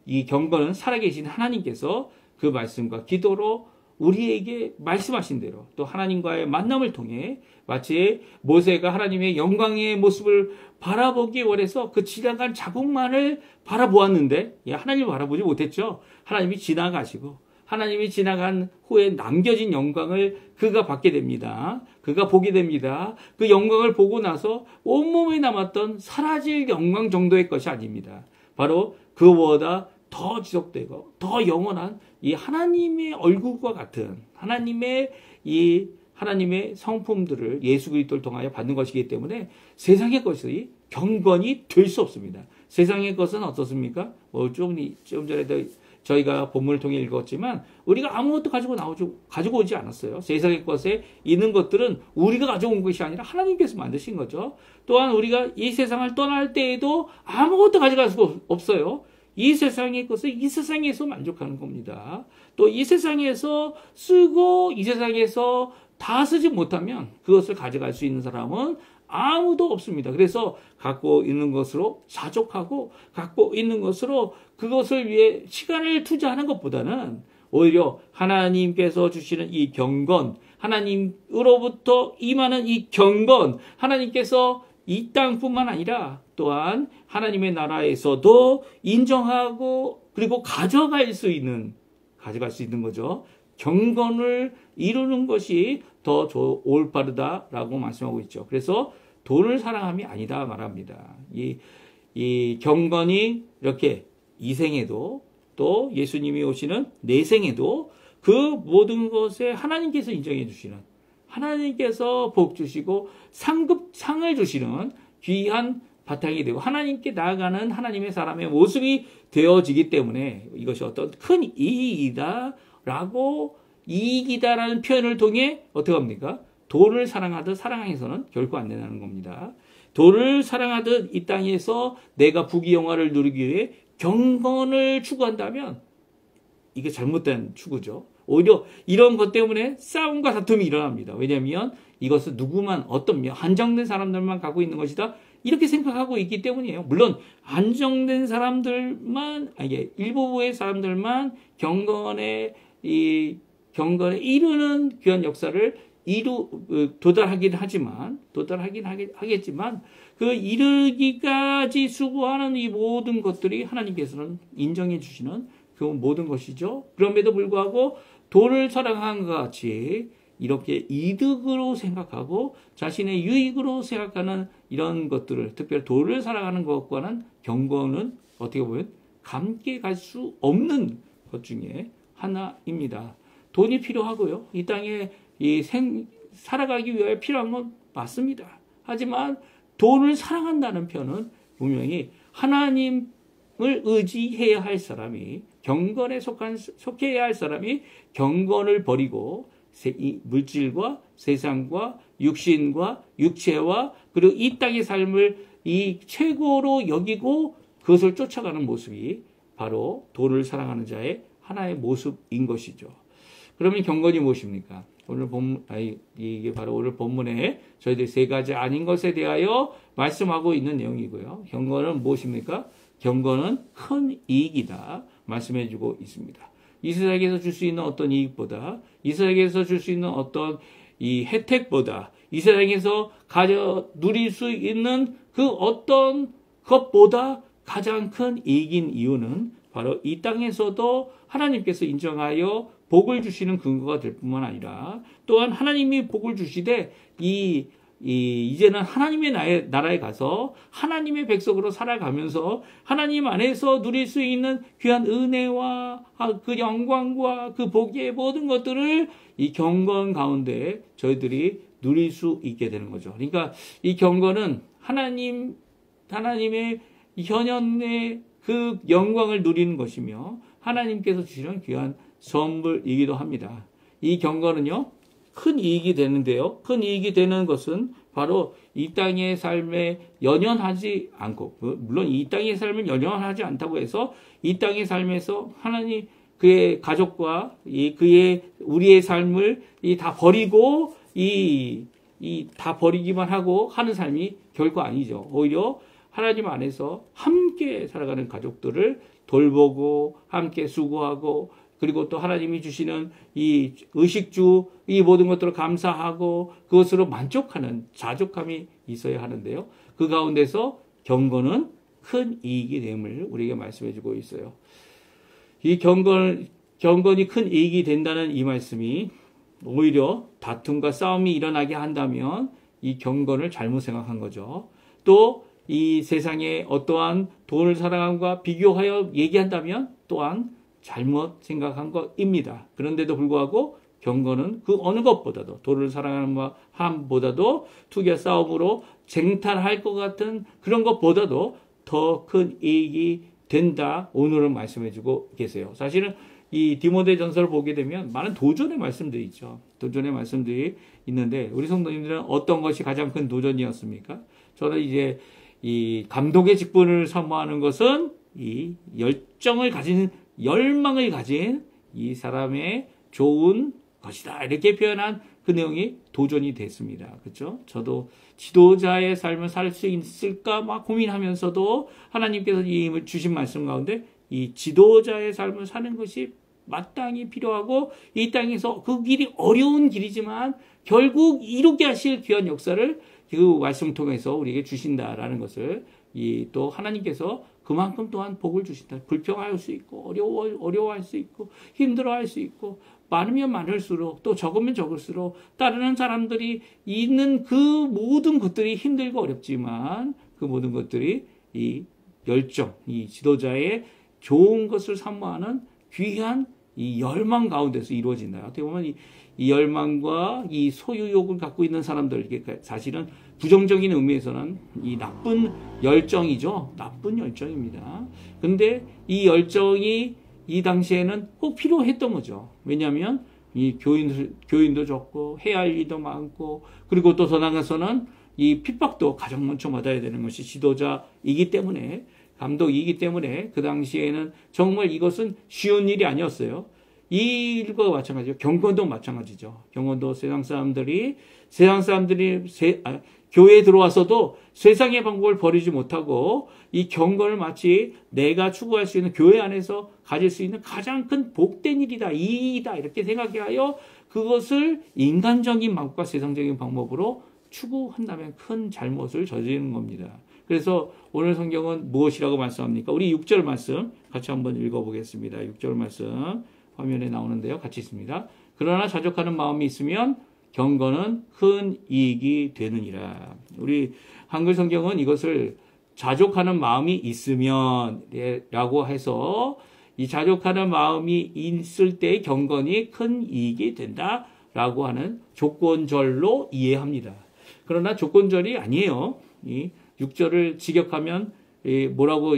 이 경건은 살아계신 하나님께서 그 말씀과 기도로 우리에게 말씀하신 대로 또 하나님과의 만남을 통해 마치 모세가 하나님의 영광의 모습을 바라보기 원해서 그 지나간 자국만을 바라보았는데 하나님을 바라보지 못했죠. 하나님이 지나가시고 하나님이 지나간 후에 남겨진 영광을 그가 받게 됩니다. 그가 보게 됩니다. 그 영광을 보고 나서 온몸에 남았던 사라질 영광 정도의 것이 아닙니다. 바로 그보다 더 지속되고 더 영원한 이 하나님의 얼굴과 같은 하나님의 성품들을 예수 그리스도를 통하여 받는 것이기 때문에 세상의 것이 경건이 될 수 없습니다. 세상의 것은 어떻습니까? 좀 전에도 저희가 본문을 통해 읽었지만 우리가 아무것도 가지고 오지 않았어요. 세상의 것에 있는 것들은 우리가 가져온 것이 아니라 하나님께서 만드신 거죠. 또한 우리가 이 세상을 떠날 때에도 아무것도 가져갈 수 없어요. 이 세상의 것을 이 세상에서 만족하는 겁니다. 또 이 세상에서 쓰고 이 세상에서 다 쓰지 못하면 그것을 가져갈 수 있는 사람은 아무도 없습니다. 그래서 갖고 있는 것으로 자족하고 갖고 있는 것으로 그것을 위해 시간을 투자하는 것보다는 오히려 하나님께서 주시는 이 경건, 하나님으로부터 임하는 이 경건, 하나님께서 이 땅뿐만 아니라 또한 하나님의 나라에서도 인정하고 그리고 가져갈 수 있는 가져갈 수 있는 거죠. 경건을 이루는 것이 더 올바르다라고 말씀하고 있죠. 그래서 돈을 사랑함이 아니다 말합니다. 이 경건이 이렇게 이 생에도 또 예수님이 오시는 내 생에도 그 모든 것에 하나님께서 인정해 주시는, 하나님께서 복 주시고 상을 주시는 귀한 바탕이 되고 하나님께 나아가는 하나님의 사람의 모습이 되어지기 때문에 이것이 어떤 큰 이익이다라고, 이익이다라는 표현을 통해 어떻게 합니까? 돈을 사랑하듯 사랑해서는 결코 안 된다는 겁니다. 돈을 사랑하듯 이 땅에서 내가 부귀영화를 누리기 위해 경건을 추구한다면 이게 잘못된 추구죠. 오히려 이런 것 때문에 싸움과 다툼이 일어납니다. 왜냐하면 이것은 누구만, 어떤 한정된 사람들만 갖고 있는 것이다, 이렇게 생각하고 있기 때문이에요. 물론 안정된 사람들만, 아니 일부의 사람들만 경건에 이루는 귀한 역사를 도달하긴 하겠지만 그 이르기까지 수고하는 이 모든 것들이 하나님께서는 인정해 주시는 그 모든 것이죠. 그럼에도 불구하고 돈을 사랑한 것 같이 이렇게 이득으로 생각하고 자신의 유익으로 생각하는 이런 것들을, 특별히 돈을 사랑하는 것과는 경건은 어떻게 보면 함께 갈 수 없는 것 중에 하나입니다. 돈이 필요하고요. 이 땅에 살아가기 위해 필요한 건 맞습니다. 하지만 돈을 사랑한다는 표현은 분명히 하나님을 의지해야 할 사람이, 경건에 속해야 할 사람이 경건을 버리고 이 물질과 세상과 육신과 육체와 그리고 이 땅의 삶을 이 최고로 여기고 그것을 쫓아가는 모습이 바로 돈을 사랑하는 자의 하나의 모습인 것이죠. 그러면 경건이 무엇입니까? 이게 바로 오늘 본문에 저희들이 세 가지 아닌 것에 대하여 말씀하고 있는 내용이고요. 경건은 무엇입니까? 경건은 큰 이익이다 말씀해주고 있습니다. 이 세상에서 줄 수 있는 어떤 이익보다, 이 세상에서 줄 수 있는 어떤 이 혜택보다, 이 세상에서 누릴 수 있는 그 어떤 것보다 가장 큰 이익인 이유는 바로 이 땅에서도 하나님께서 인정하여 복을 주시는 근거가 될 뿐만 아니라, 또한 하나님이 복을 주시되 이제는 하나님의 나라에 가서 하나님의 백성으로 살아가면서 하나님 안에서 누릴 수 있는 귀한 은혜와 그 영광과 그 복의 모든 것들을 이 경건 가운데 저희들이 누릴 수 있게 되는 거죠. 그러니까 이 경건은 하나님의 현현의 그 영광을 누리는 것이며 하나님께서 주시는 귀한 선물이기도 합니다. 이 경건은요, 큰 이익이 되는데요. 큰 이익이 되는 것은 바로 이 땅의 삶에 연연하지 않고, 물론 이 땅의 삶을 연연하지 않다고 해서 이 땅의 삶에서 하나님, 그의 가족과 우리의 삶을 다 버리고 다 버리기만 하고 하는 삶이 결코 아니죠. 오히려 하나님 안에서 함께 살아가는 가족들을 돌보고 함께 수고하고, 그리고 또 하나님이 주시는 이 의식주, 이 모든 것들을 감사하고 그것으로 만족하는 자족함이 있어야 하는데요. 그 가운데서 경건은 큰 이익이 됨을 우리에게 말씀해 주고 있어요. 이 경건이 큰 이익이 된다는 이 말씀이 오히려 다툼과 싸움이 일어나게 한다면 이 경건을 잘못 생각한 거죠. 또 이 세상에 어떠한 돈을 사랑함과 비교하여 얘기한다면 또한 잘못 생각한 것입니다. 그런데도 불구하고 경건은 그 어느 것보다도, 돈을 사랑하는 함보다도 투기와 싸움으로 쟁탈할 것 같은 그런 것보다도 더 큰 이익이 된다, 오늘은 말씀해주고 계세요. 사실은 이 디모데전서를 보게 되면 많은 도전의 말씀들이 있죠. 도전의 말씀들이 있는데 우리 성도님들은 어떤 것이 가장 큰 도전이었습니까? 저는 이제 이 감독의 직분을 사모하는 것은 이 열망을 가진 이 사람의 좋은 것이다, 이렇게 표현한 그 내용이 도전이 됐습니다. 그렇죠? 저도 지도자의 삶을 살 수 있을까 막 고민하면서도 하나님께서 주신 말씀 가운데 이 지도자의 삶을 사는 것이 마땅히 필요하고, 이 땅에서 그 길이 어려운 길이지만 결국 이루게 하실 귀한 역사를 그 말씀 통해서 우리에게 주신다라는 것을 또 하나님께서 그만큼 또한 복을 주신다. 불평할 수 있고 어려워할 수 있고 힘들어할 수 있고 많으면 많을수록 또 적으면 적을수록 따르는 사람들이 있는 그 모든 것들이 힘들고 어렵지만 그 모든 것들이 이 열정, 이 지도자의 좋은 것을 사모하는 귀한 이 열망 가운데서 이루어진다. 어떻게 보면 이 열망과 이 소유욕을 갖고 있는 사람들, 이게 사실은 부정적인 의미에서는 이 나쁜 열정이죠. 나쁜 열정입니다. 근데 이 열정이 이 당시에는 꼭 필요했던 거죠. 왜냐하면 이 교인도 적고 해야 할 일도 많고 그리고 또 더 나아가서는 이 핍박도 가장 먼저 받아야 되는 것이 지도자이기 때문에 감독이기 때문에 그 당시에는 정말 이것은 쉬운 일이 아니었어요. 이 일과 마찬가지죠. 경건도 마찬가지죠. 경건도 세상 사람들이 교회에 들어와서도 세상의 방법을 버리지 못하고 이 경건을 마치 내가 추구할 수 있는 교회 안에서 가질 수 있는 가장 큰 복된 일이다, 이익이다 이렇게 생각하여 그것을 인간적인 방법과 세상적인 방법으로 추구한다면 큰 잘못을 저지르는 겁니다. 그래서 오늘 성경은 무엇이라고 말씀합니까? 우리 6절 말씀 같이 한번 읽어보겠습니다. 6절 말씀 화면에 나오는데요. 같이 있습니다. 그러나 자족하는 마음이 있으면 경건은 큰 이익이 되느니라. 우리 한글 성경은 이것을 자족하는 마음이 있으면 라고 해서 이 자족하는 마음이 있을 때 경건이 큰 이익이 된다라고 하는 조건절로 이해합니다. 그러나 조건절이 아니에요. 이 6절을 직역하면 뭐라고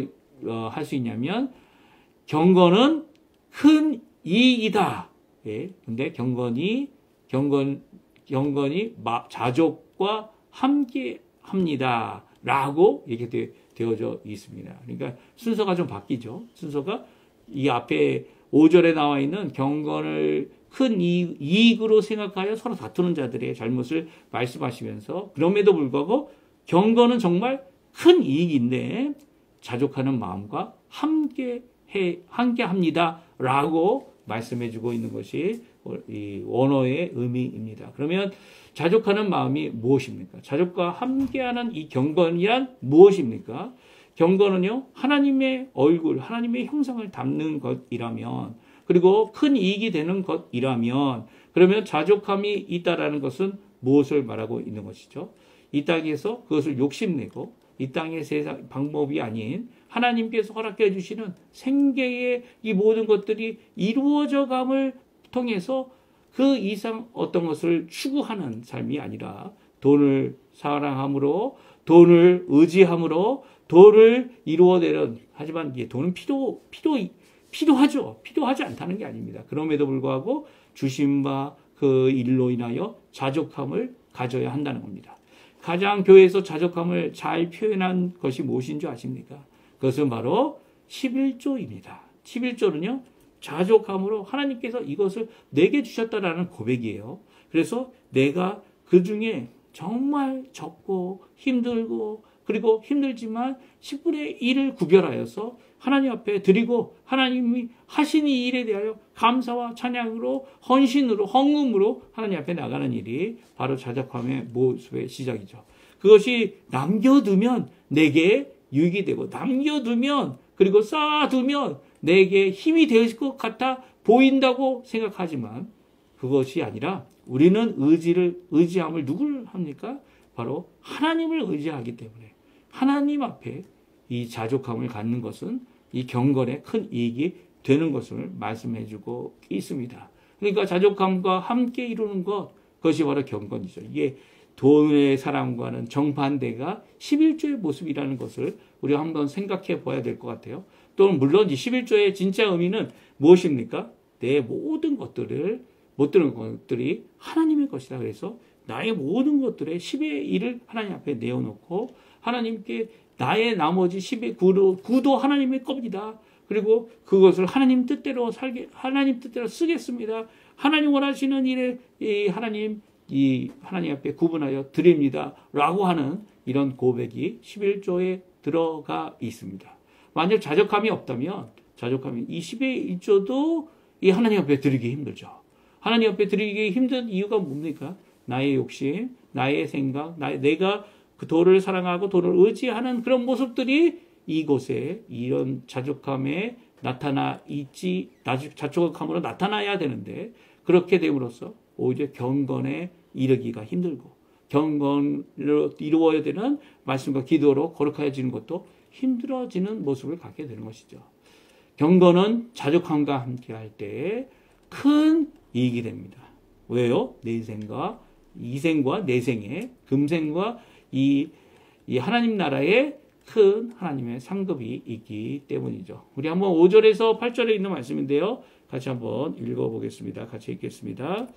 할 수 있냐면 경건은 큰 이익이다. 예. 근데 경건이 자족과 함께 합니다. 라고 이렇게 되어져 있습니다. 그러니까 순서가 좀 바뀌죠. 순서가 이 앞에 5절에 나와 있는 경건을 큰 이익으로 생각하여 서로 다투는 자들의 잘못을 말씀하시면서 그럼에도 불구하고 경건은 정말 큰 이익인데 자족하는 마음과 함께 합니다. 라고 말씀해주고 있는 것이 이 원어의 의미입니다. 그러면 자족하는 마음이 무엇입니까? 자족과 함께하는 이 경건이란 무엇입니까? 경건은요, 하나님의 얼굴, 하나님의 형상을 담는 것이라면, 그리고 큰 이익이 되는 것이라면, 그러면 자족함이 있다라는 것은 무엇을 말하고 있는 것이죠? 이 땅에서 그것을 욕심내고, 이 땅의 세상 방법이 아닌 하나님께서 허락해 주시는 생계의 이 모든 것들이 이루어져감을 통해서 그 이상 어떤 것을 추구하는 삶이 아니라 돈을 사랑함으로, 돈을 의지함으로, 돈을 이루어내는, 하지만 돈은 필요하죠. 필요하지 않다는 게 아닙니다. 그럼에도 불구하고 주신 바 그 일로 인하여 자족함을 가져야 한다는 겁니다. 가장 교회에서 자족함을 잘 표현한 것이 무엇인 줄 아십니까? 그것은 바로 11조입니다. 11조는요, 자족함으로 하나님께서 이것을 내게 주셨다라는 고백이에요. 그래서 내가 그 중에 정말 적고 힘들고 그리고 힘들지만 10분의 1을 구별하여서 하나님 앞에 드리고 하나님이 하신 이 일에 대하여 감사와 찬양으로 헌신으로 헌금으로 하나님 앞에 나가는 일이 바로 자족함의 모습의 시작이죠. 그것이 남겨두면 내게 유익이 되고 남겨두면 그리고 쌓아두면 내게 힘이 될 것 같아 보인다고 생각하지만 그것이 아니라 우리는 의지함을 누구를 합니까? 바로 하나님을 의지하기 때문에 하나님 앞에 이 자족함을 갖는 것은 이 경건에 큰 이익이 되는 것을 말씀해주고 있습니다. 그러니까 자족함과 함께 이루는 그것이 바로 경건이죠. 이게 돈의 사랑과는 정반대가 11조의 모습이라는 것을 우리가 한번 생각해 봐야 될 것 같아요. 또는 물론 이 11조의 진짜 의미는 무엇입니까? 내 모든 것들을 못 드는 것들이 하나님의 것이다. 그래서 나의 모든 것들의 10의 1을 하나님 앞에 내어놓고 하나님께 나의 나머지 10의 9도 하나님의 겁니다. 그리고 그것을 하나님 뜻대로 쓰겠습니다. 하나님 원하시는 일에 하나님 앞에 구분하여 드립니다. 라고 하는 이런 고백이 11조에 들어가 있습니다. 만약 자족함이 없다면 이 10의 1조도 이 하나님 앞에 드리기 힘들죠. 하나님 앞에 드리기 힘든 이유가 뭡니까? 나의 욕심, 나의 생각, 내가 그 돈을 사랑하고 돈을 의지하는 그런 모습들이 이곳에 이런 자족함에 나타나 있지, 자족함으로 나타나야 되는데 그렇게 됨으로써 오히려 경건에 이르기가 힘들고 경건으로 이루어야 되는 말씀과 기도로 거룩해지는 것도 힘들어지는 모습을 갖게 되는 것이죠. 경건은 자족함과 함께 할 때 큰 이익이 됩니다. 왜요? 내생과 이생과 내생에 금생과 이 하나님 나라에 큰 하나님의 상급이 있기 때문이죠. 우리 한번 5절에서 8절에 있는 말씀인데요. 같이 한번 읽어보겠습니다. 같이 읽겠습니다.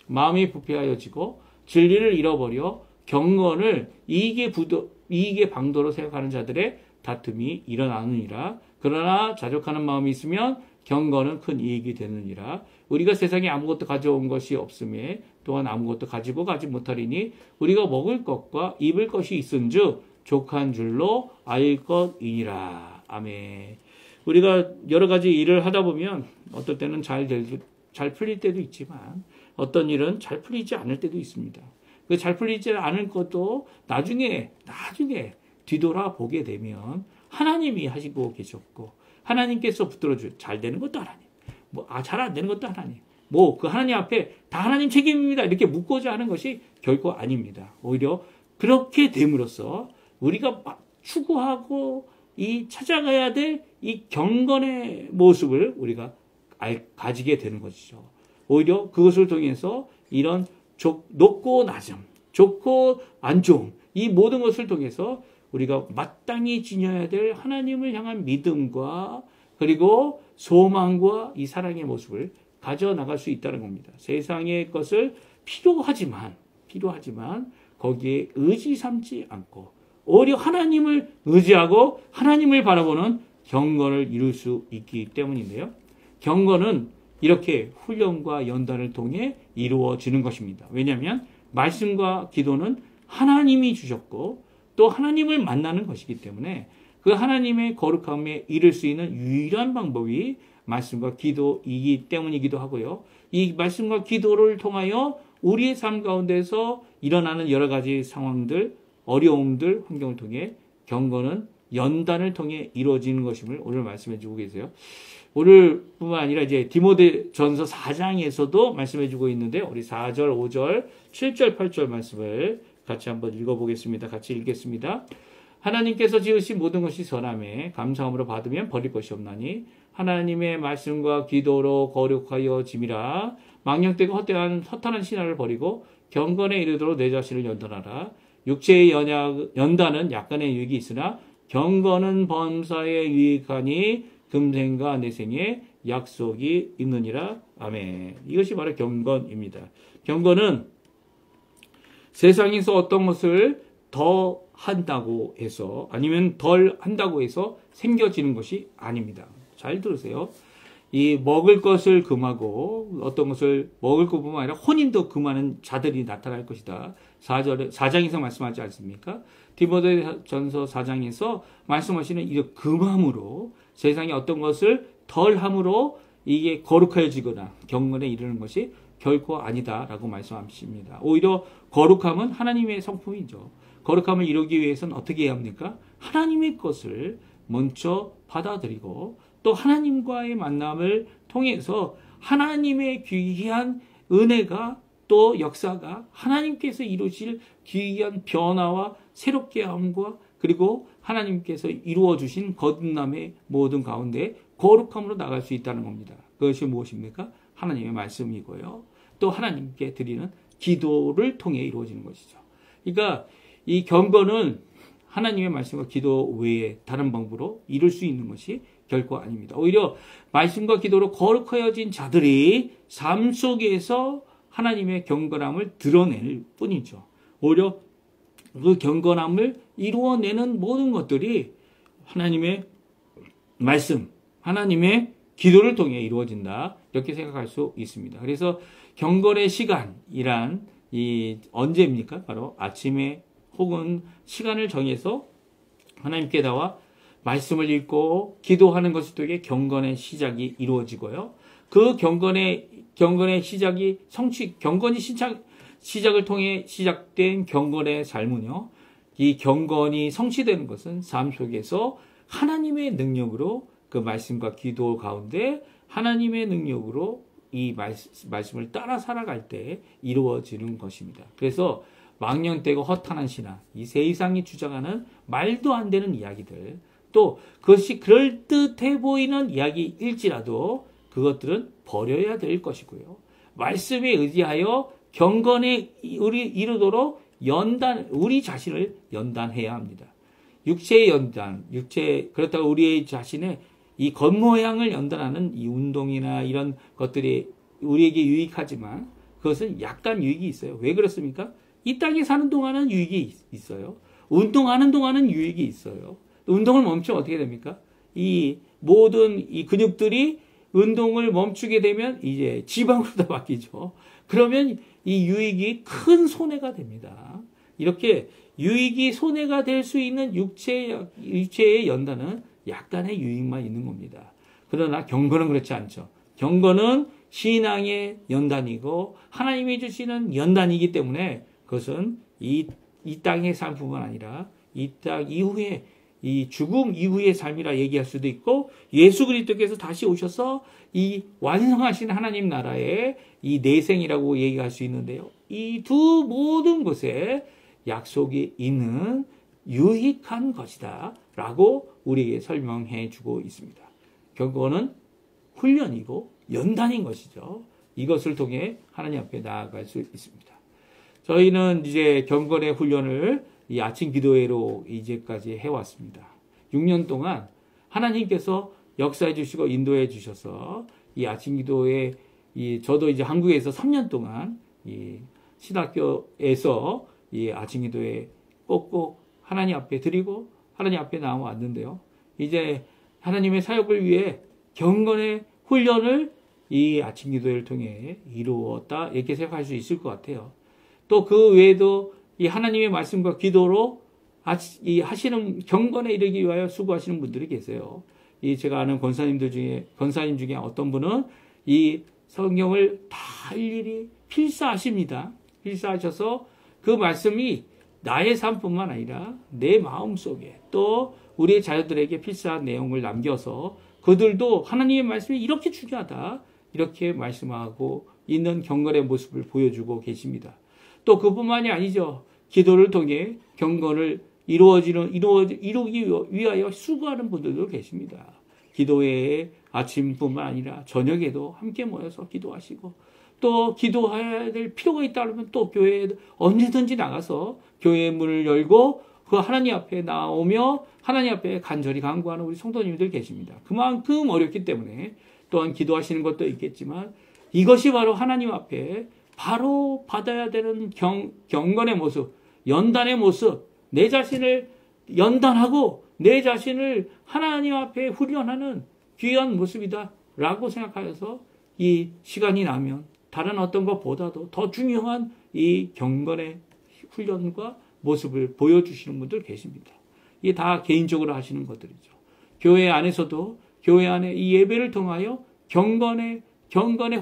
마음이 부패하여지고 진리를 잃어버려 경건을 이익의 방도로 생각하는 자들의 다툼이 일어나느니라. 그러나 자족하는 마음이 있으면 경건은 큰 이익이 되느니라. 우리가 세상에 아무것도 가져온 것이 없음에 또한 아무것도 가지고 가지 못하리니 우리가 먹을 것과 입을 것이 있은즉 족한 줄로 알 것이니라. 아멘. 우리가 여러 가지 일을 하다 보면 어떨 때는 잘 풀릴 때도 있지만 어떤 일은 잘 풀리지 않을 때도 있습니다. 그 잘 풀리지 않을 것도 나중에 뒤돌아보게 되면 하나님이 하시고 계셨고 하나님께서 붙들어줄 잘 되는 것도 하나님, 잘 안 되는 것도 하나님, 그 하나님 앞에 다 하나님 책임입니다. 이렇게 묻고자 하는 것이 결코 아닙니다. 오히려 그렇게 됨으로써 우리가 추구하고 찾아가야 될 이 경건의 모습을 우리가 가지게 되는 것이죠. 오히려 그것을 통해서 이런 높고 낮음, 좋고 안 좋음, 이 모든 것을 통해서 우리가 마땅히 지녀야 될 하나님을 향한 믿음과 그리고 소망과 이 사랑의 모습을 가져나갈 수 있다는 겁니다. 세상의 것을 필요하지만 거기에 의지 삼지 않고 오히려 하나님을 의지하고 하나님을 바라보는 경건을 이룰 수 있기 때문인데요. 경건은 이렇게 훈련과 연단을 통해 이루어지는 것입니다. 왜냐하면 말씀과 기도는 하나님이 주셨고 또 하나님을 만나는 것이기 때문에 그 하나님의 거룩함에 이를 수 있는 유일한 방법이 말씀과 기도이기 때문이기도 하고요. 이 말씀과 기도를 통하여 우리의 삶 가운데서 일어나는 여러 가지 상황들, 어려움들, 환경을 통해 경건은 연단을 통해 이루어지는 것임을 오늘 말씀해 주고 계세요. 오늘뿐만 아니라 이제 디모데전서 4장에서도 말씀해 주고 있는데 우리 4절, 5절, 7절, 8절 말씀을 같이 한번 읽어보겠습니다. 같이 읽겠습니다. 하나님께서 지으신 모든 것이 선함에 감사함으로 받으면 버릴 것이 없나니 하나님의 말씀과 기도로 거룩하여 짐이라. 망령되고 헛되한 허탄한 신화를 버리고 경건에 이르도록 내 자신을 연단하라. 육체의 연단은 약간의 유익이 있으나 경건은 범사에 유익하니 금생과 내생에 약속이 있느니라. 아멘. 이것이 바로 경건입니다. 경건은 세상에서 어떤 것을 더 한다고 해서 아니면 덜 한다고 해서 생겨지는 것이 아닙니다. 잘 들으세요. 이 먹을 것을 금하고 어떤 것을 먹을 것뿐만 아니라 혼인도 금하는 자들이 나타날 것이다. 4장에서 말씀하지 않습니까? 디모데전서 4장에서 말씀하시는 이 금함으로 세상에 어떤 것을 덜 함으로 이게 거룩해지거나 경건에 이르는 것이 결코 아니다라고 말씀하십니다. 오히려 거룩함은 하나님의 성품이죠. 거룩함을 이루기 위해서는 어떻게 해야 합니까? 하나님의 것을 먼저 받아들이고 또 하나님과의 만남을 통해서 하나님의 귀한 은혜가 또 역사가 하나님께서 이루실 귀한 변화와 새롭게 함과 그리고 하나님께서 이루어 주신 거듭남의 모든 가운데 거룩함으로 나갈 수 있다는 겁니다. 그것이 무엇입니까? 하나님의 말씀이고요. 또 하나님께 드리는 기도를 통해 이루어지는 것이죠. 그러니까 이 경건은 하나님의 말씀과 기도 외에 다른 방법으로 이룰 수 있는 것이 결코 아닙니다. 오히려 말씀과 기도로 거룩하여진 자들이 삶 속에서 하나님의 경건함을 드러낼 뿐이죠. 오히려 그 경건함을 이루어내는 모든 것들이 하나님의 말씀, 하나님의 기도를 통해 이루어진다. 이렇게 생각할 수 있습니다. 그래서 경건의 시간이란 언제입니까? 바로 아침에 혹은 시간을 정해서 하나님께 나와 말씀을 읽고 기도하는 것을 통해 경건의 시작이 이루어지고요. 그 경건의 시작이 시작을 통해 시작된 경건의 삶은요. 이 경건이 성취되는 것은 삶 속에서 하나님의 능력으로 그 말씀과 기도 가운데 하나님의 능력으로 이 말씀을 따라 살아갈 때 이루어지는 것입니다. 그래서 망령되고 허탄한 신앙, 이 세상이 주장하는 말도 안 되는 이야기들, 또 그것이 그럴듯해 보이는 이야기일지라도 그것들은 버려야 될 것이고요. 말씀에 의지하여 경건에 이르도록 우리 자신을 연단해야 합니다. 육체의 연단, 그렇다고 우리의 자신의 이 겉모양을 연단하는 이 운동이나 이런 것들이 우리에게 유익하지만 그것은 약간 유익이 있어요. 왜 그렇습니까? 이 땅에 사는 동안은 유익이 있어요. 운동하는 동안은 유익이 있어요. 운동을 멈추면 어떻게 됩니까? 이 모든 이 근육들이 운동을 멈추게 되면 이제 지방으로 다 바뀌죠. 그러면 이 유익이 큰 손해가 됩니다. 이렇게 유익이 손해가 될 수 있는 육체의 연단은 약간의 유익만 있는 겁니다. 그러나 경건은 그렇지 않죠. 경건은 신앙의 연단이고 하나님이 주시는 연단이기 때문에 그것은 이 땅의 삶뿐만 아니라 이 땅 이후에 이 죽음 이후의 삶이라 얘기할 수도 있고 예수 그리스도께서 다시 오셔서 이 완성하신 하나님 나라의 이 내생이라고 얘기할 수 있는데요. 이 두 모든 곳에 약속이 있는 유익한 것이다 라고 우리에게 설명해 주고 있습니다. 경건은 훈련이고 연단인 것이죠. 이것을 통해 하나님 앞에 나아갈 수 있습니다. 저희는 이제 경건의 훈련을 이 아침 기도회로 이제까지 해왔습니다. 6년 동안 하나님께서 역사해 주시고 인도해 주셔서 이 아침 기도회 저도 이제 한국에서 3년 동안 이 신학교에서 이 아침 기도회 꼭꼭 하나님 앞에 드리고 하나님 앞에 나와왔는데요. 이제 하나님의 사역을 위해 경건의 훈련을 이 아침 기도회를 통해 이루었다 이렇게 생각할 수 있을 것 같아요. 또 그 외에도 이 하나님의 말씀과 기도로 하시는 경건에 이르기 위하여 수고하시는 분들이 계세요. 제가 아는 권사님 중에 어떤 분은 이 성경을 다 일일이 필사하십니다. 필사하셔서 그 말씀이 나의 삶뿐만 아니라 내 마음속에 또 우리의 자녀들에게 필사한 내용을 남겨서 그들도 하나님의 말씀이 이렇게 중요하다 이렇게 말씀하고 있는 경건의 모습을 보여주고 계십니다. 또 그뿐만이 아니죠. 기도를 통해 경건을 이루기 위하여 수고하는 분들도 계십니다. 기도회에 아침뿐만 아니라 저녁에도 함께 모여서 기도하시고 또 기도해야 될 필요가 있다 그러면 또 교회에 언제든지 나가서 교회의 문을 열고 그 하나님 앞에 나오며 하나님 앞에 간절히 간구하는 우리 성도님들 계십니다. 그만큼 어렵기 때문에 또한 기도하시는 것도 있겠지만 이것이 바로 하나님 앞에 바로 받아야 되는 경건의 모습, 연단의 모습, 내 자신을 연단하고 내 자신을 하나님 앞에 훈련하는 귀한 모습이다 라고 생각하여서 이 시간이 나면 다른 어떤 것보다도 더 중요한 이 경건의 훈련과 모습을 보여주시는 분들 계십니다. 이게 다 개인적으로 하시는 것들이죠. 교회 안에서도 교회 안에 이 예배를 통하여 경건의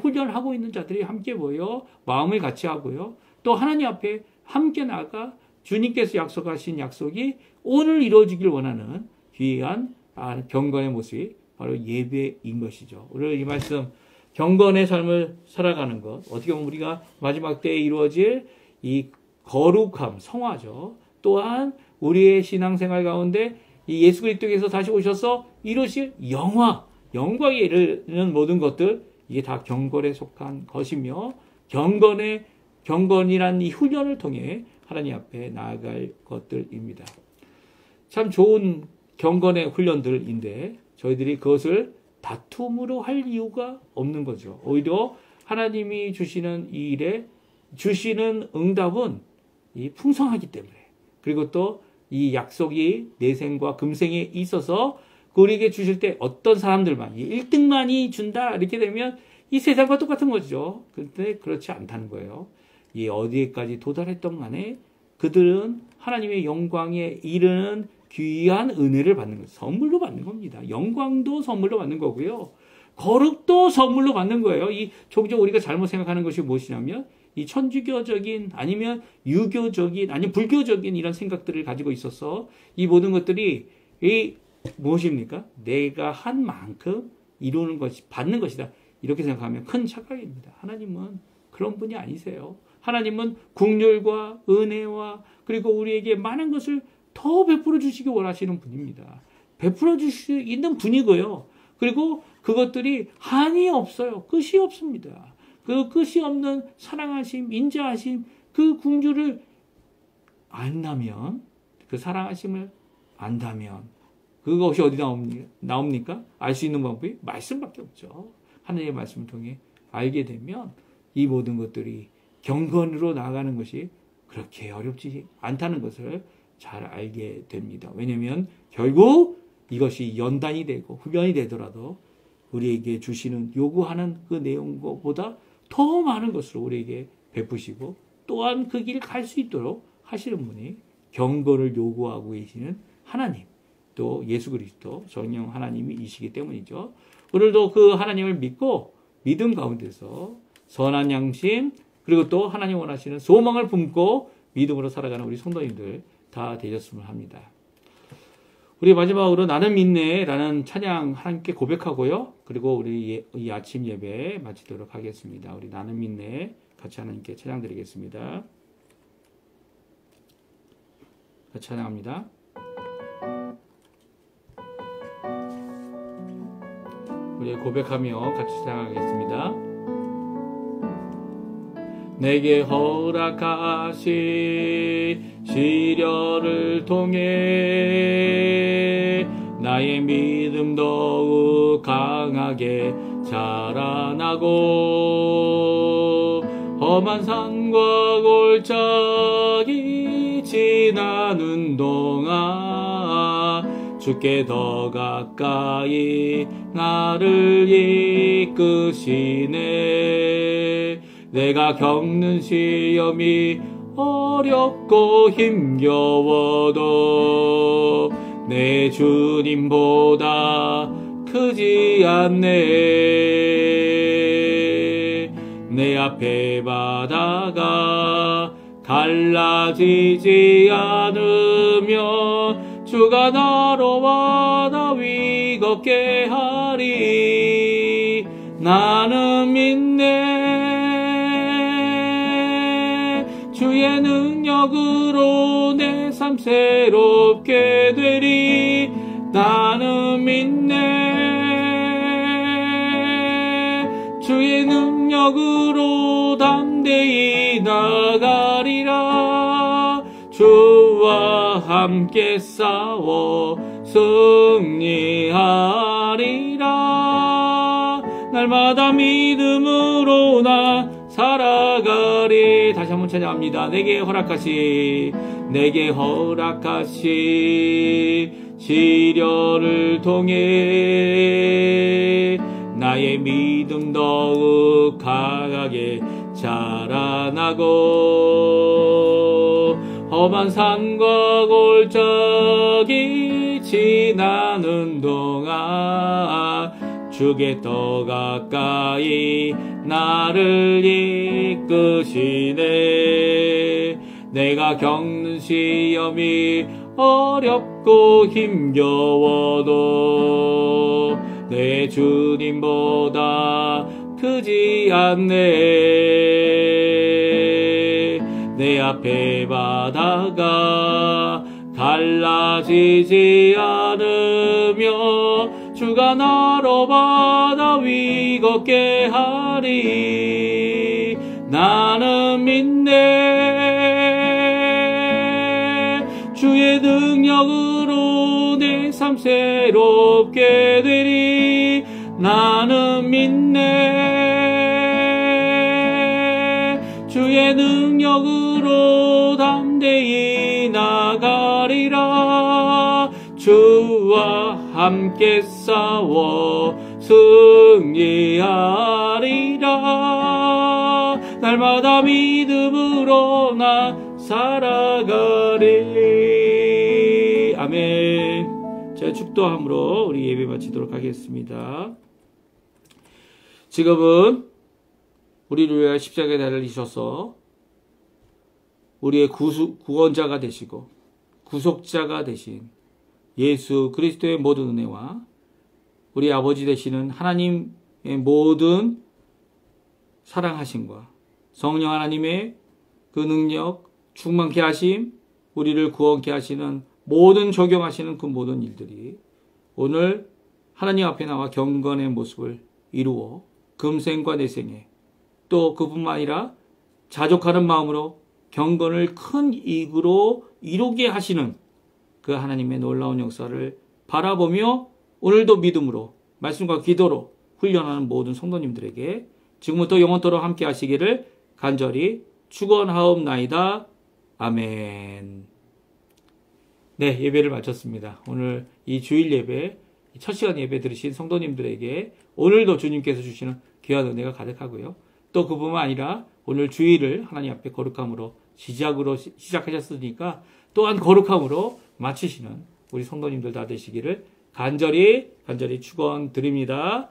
훈련을 하고 있는 자들이 함께 모여 마음을 같이 하고요. 또 하나님 앞에 함께 나가 주님께서 약속하신 약속이 오늘 이루어지길 원하는 귀한 경건의 모습이 바로 예배인 것이죠. 오늘 이 말씀 경건의 삶을 살아가는 것 어떻게 보면 우리가 마지막 때에 이루어질 이 거룩함, 성화죠. 또한 우리의 신앙생활 가운데 이 예수 그리스도께서 다시 오셔서 이루실 영광에 이르는 모든 것들 이게 다 경건에 속한 것이며 경건이란 이 훈련을 통해 하나님 앞에 나아갈 것들입니다. 참 좋은 경건의 훈련들인데 저희들이 그것을 다툼으로 할 이유가 없는 거죠. 오히려 하나님이 주시는 이 일에 주시는 응답은 이 풍성하기 때문에 그리고 또 이 약속이 내생과 금생에 있어서 우리에게 주실 때 어떤 사람들만 1등만이 준다 이렇게 되면 이 세상과 똑같은 거죠. 그런데 그렇지 않다는 거예요. 이 어디에까지 도달했던 간에 그들은 하나님의 영광에 이르는 귀한 은혜를 받는 거예요. 선물로 받는 겁니다. 영광도 선물로 받는 거고요. 거룩도 선물로 받는 거예요. 이 종종 우리가 잘못 생각하는 것이 무엇이냐면 이 천주교적인 아니면 유교적인 아니면 불교적인 이런 생각들을 가지고 있어서 이 모든 것들이 이 무엇입니까? 내가 한 만큼 이루는 것이 받는 것이다. 이렇게 생각하면 큰 착각입니다. 하나님은 그런 분이 아니세요. 하나님은 긍휼과 은혜와 그리고 우리에게 많은 것을 더 베풀어 주시기 원하시는 분입니다. 베풀어 주실 수 있는 분이고요. 그리고 그것들이 한이 없어요. 끝이 없습니다. 그 끝이 없는 사랑하심, 인자하심, 그 긍휼을 안다면, 그 사랑하심을 안다면 그것이 어디 나옵니까? 알 수 있는 방법이 말씀밖에 없죠. 하나님의 말씀을 통해 알게 되면 이 모든 것들이 경건으로 나아가는 것이 그렇게 어렵지 않다는 것을 잘 알게 됩니다. 왜냐하면 결국 이것이 연단이 되고 흡연이 되더라도 우리에게 주시는 요구하는 그 내용보다 더 많은 것으로 우리에게 베푸시고 또한 그 길을 갈 수 있도록 하시는 분이 경건을 요구하고 계시는 하나님, 또 예수 그리스도 성령 하나님이시기 때문이죠. 오늘도 그 하나님을 믿고 믿음 가운데서 선한 양심 그리고 또 하나님 원하시는 소망을 품고 믿음으로 살아가는 우리 성도님들 다 되셨으면 합니다. 우리 마지막으로 나는 믿네라는 찬양 하나님께 고백하고요. 그리고 우리 이 아침 예배 마치도록 하겠습니다. 우리 나는 믿네 같이 하나님께 찬양 드리겠습니다. 같이 찬양합니다. 우리 고백하며 같이 찬양하겠습니다. 내게 허락하신 시련을 통해 나의 믿음 더욱 강하게 자라나고 험한 산과 골짜기 지나는 동안 주께 더 가까이 나를 이끄시네. 내가 겪는 시험이 어렵고 힘겨워도 내 주님보다 크지 않네. 내 앞에 바다가 갈라지지 않으면 주가 나로 나 위겁게 하리. 나는 믿네. 주의 능력으로 내 삶 새롭게 되리. 나는 믿네. 주의 능력으로 담대히 나가리라. 주와 함께 싸워 승리하리라. 날마다 믿음으로 나 살아가리. 다시 한번 찬양합니다. 내게 허락하신 시련을 통해 나의 믿음 더욱 강하게 자라나고 험한 산과 골짜기 지나는 동안 주께 더 가까이 나를 이끄시네. 내가 겪는 시험이 어렵고 힘겨워도 내 주님보다 크지 않네. 내 앞에 바다가 갈라지지 않으며 주가 나로 바다 위겁게 하리. 나는 믿네. 주의 능력으로 내 삶 새롭게 되리. 나는 믿네. 주의 능력으로 담대히 나가리라. 주와 함께 싸워 승리하리라. 날마다 믿음으로 나 살아가리. 아멘. 제 축도함으로 우리 예배 마치도록 하겠습니다. 지금은 우리를 위하여 십자가에 달리셔서 우리의 구원자가 되시고 구속자가 되신 예수 그리스도의 모든 은혜와 우리 아버지 되시는 하나님의 모든 사랑하심과 성령 하나님의 그 능력, 충만케 하심, 우리를 구원케 하시는 모든 적용하시는 그 모든 일들이 오늘 하나님 앞에 나와 경건의 모습을 이루어 금생과 내생에 또 그뿐만 아니라 자족하는 마음으로 경건을 큰 이익으로 이루게 하시는 그 하나님의 놀라운 역사를 바라보며 오늘도 믿음으로 말씀과 기도로 훈련하는 모든 성도님들에게 지금부터 영원토록 함께 하시기를 간절히 축원하옵나이다. 아멘. 네, 예배를 마쳤습니다. 오늘 이 주일 예배, 첫 시간 예배 들으신 성도님들에게 오늘도 주님께서 주시는 귀한 은혜가 가득하고요. 또 그뿐만 아니라 오늘 주일을 하나님 앞에 거룩함으로 시작하셨으니까 또한 거룩함으로 마치시는 우리 성도님들 다 되시기를 간절히 축원드립니다.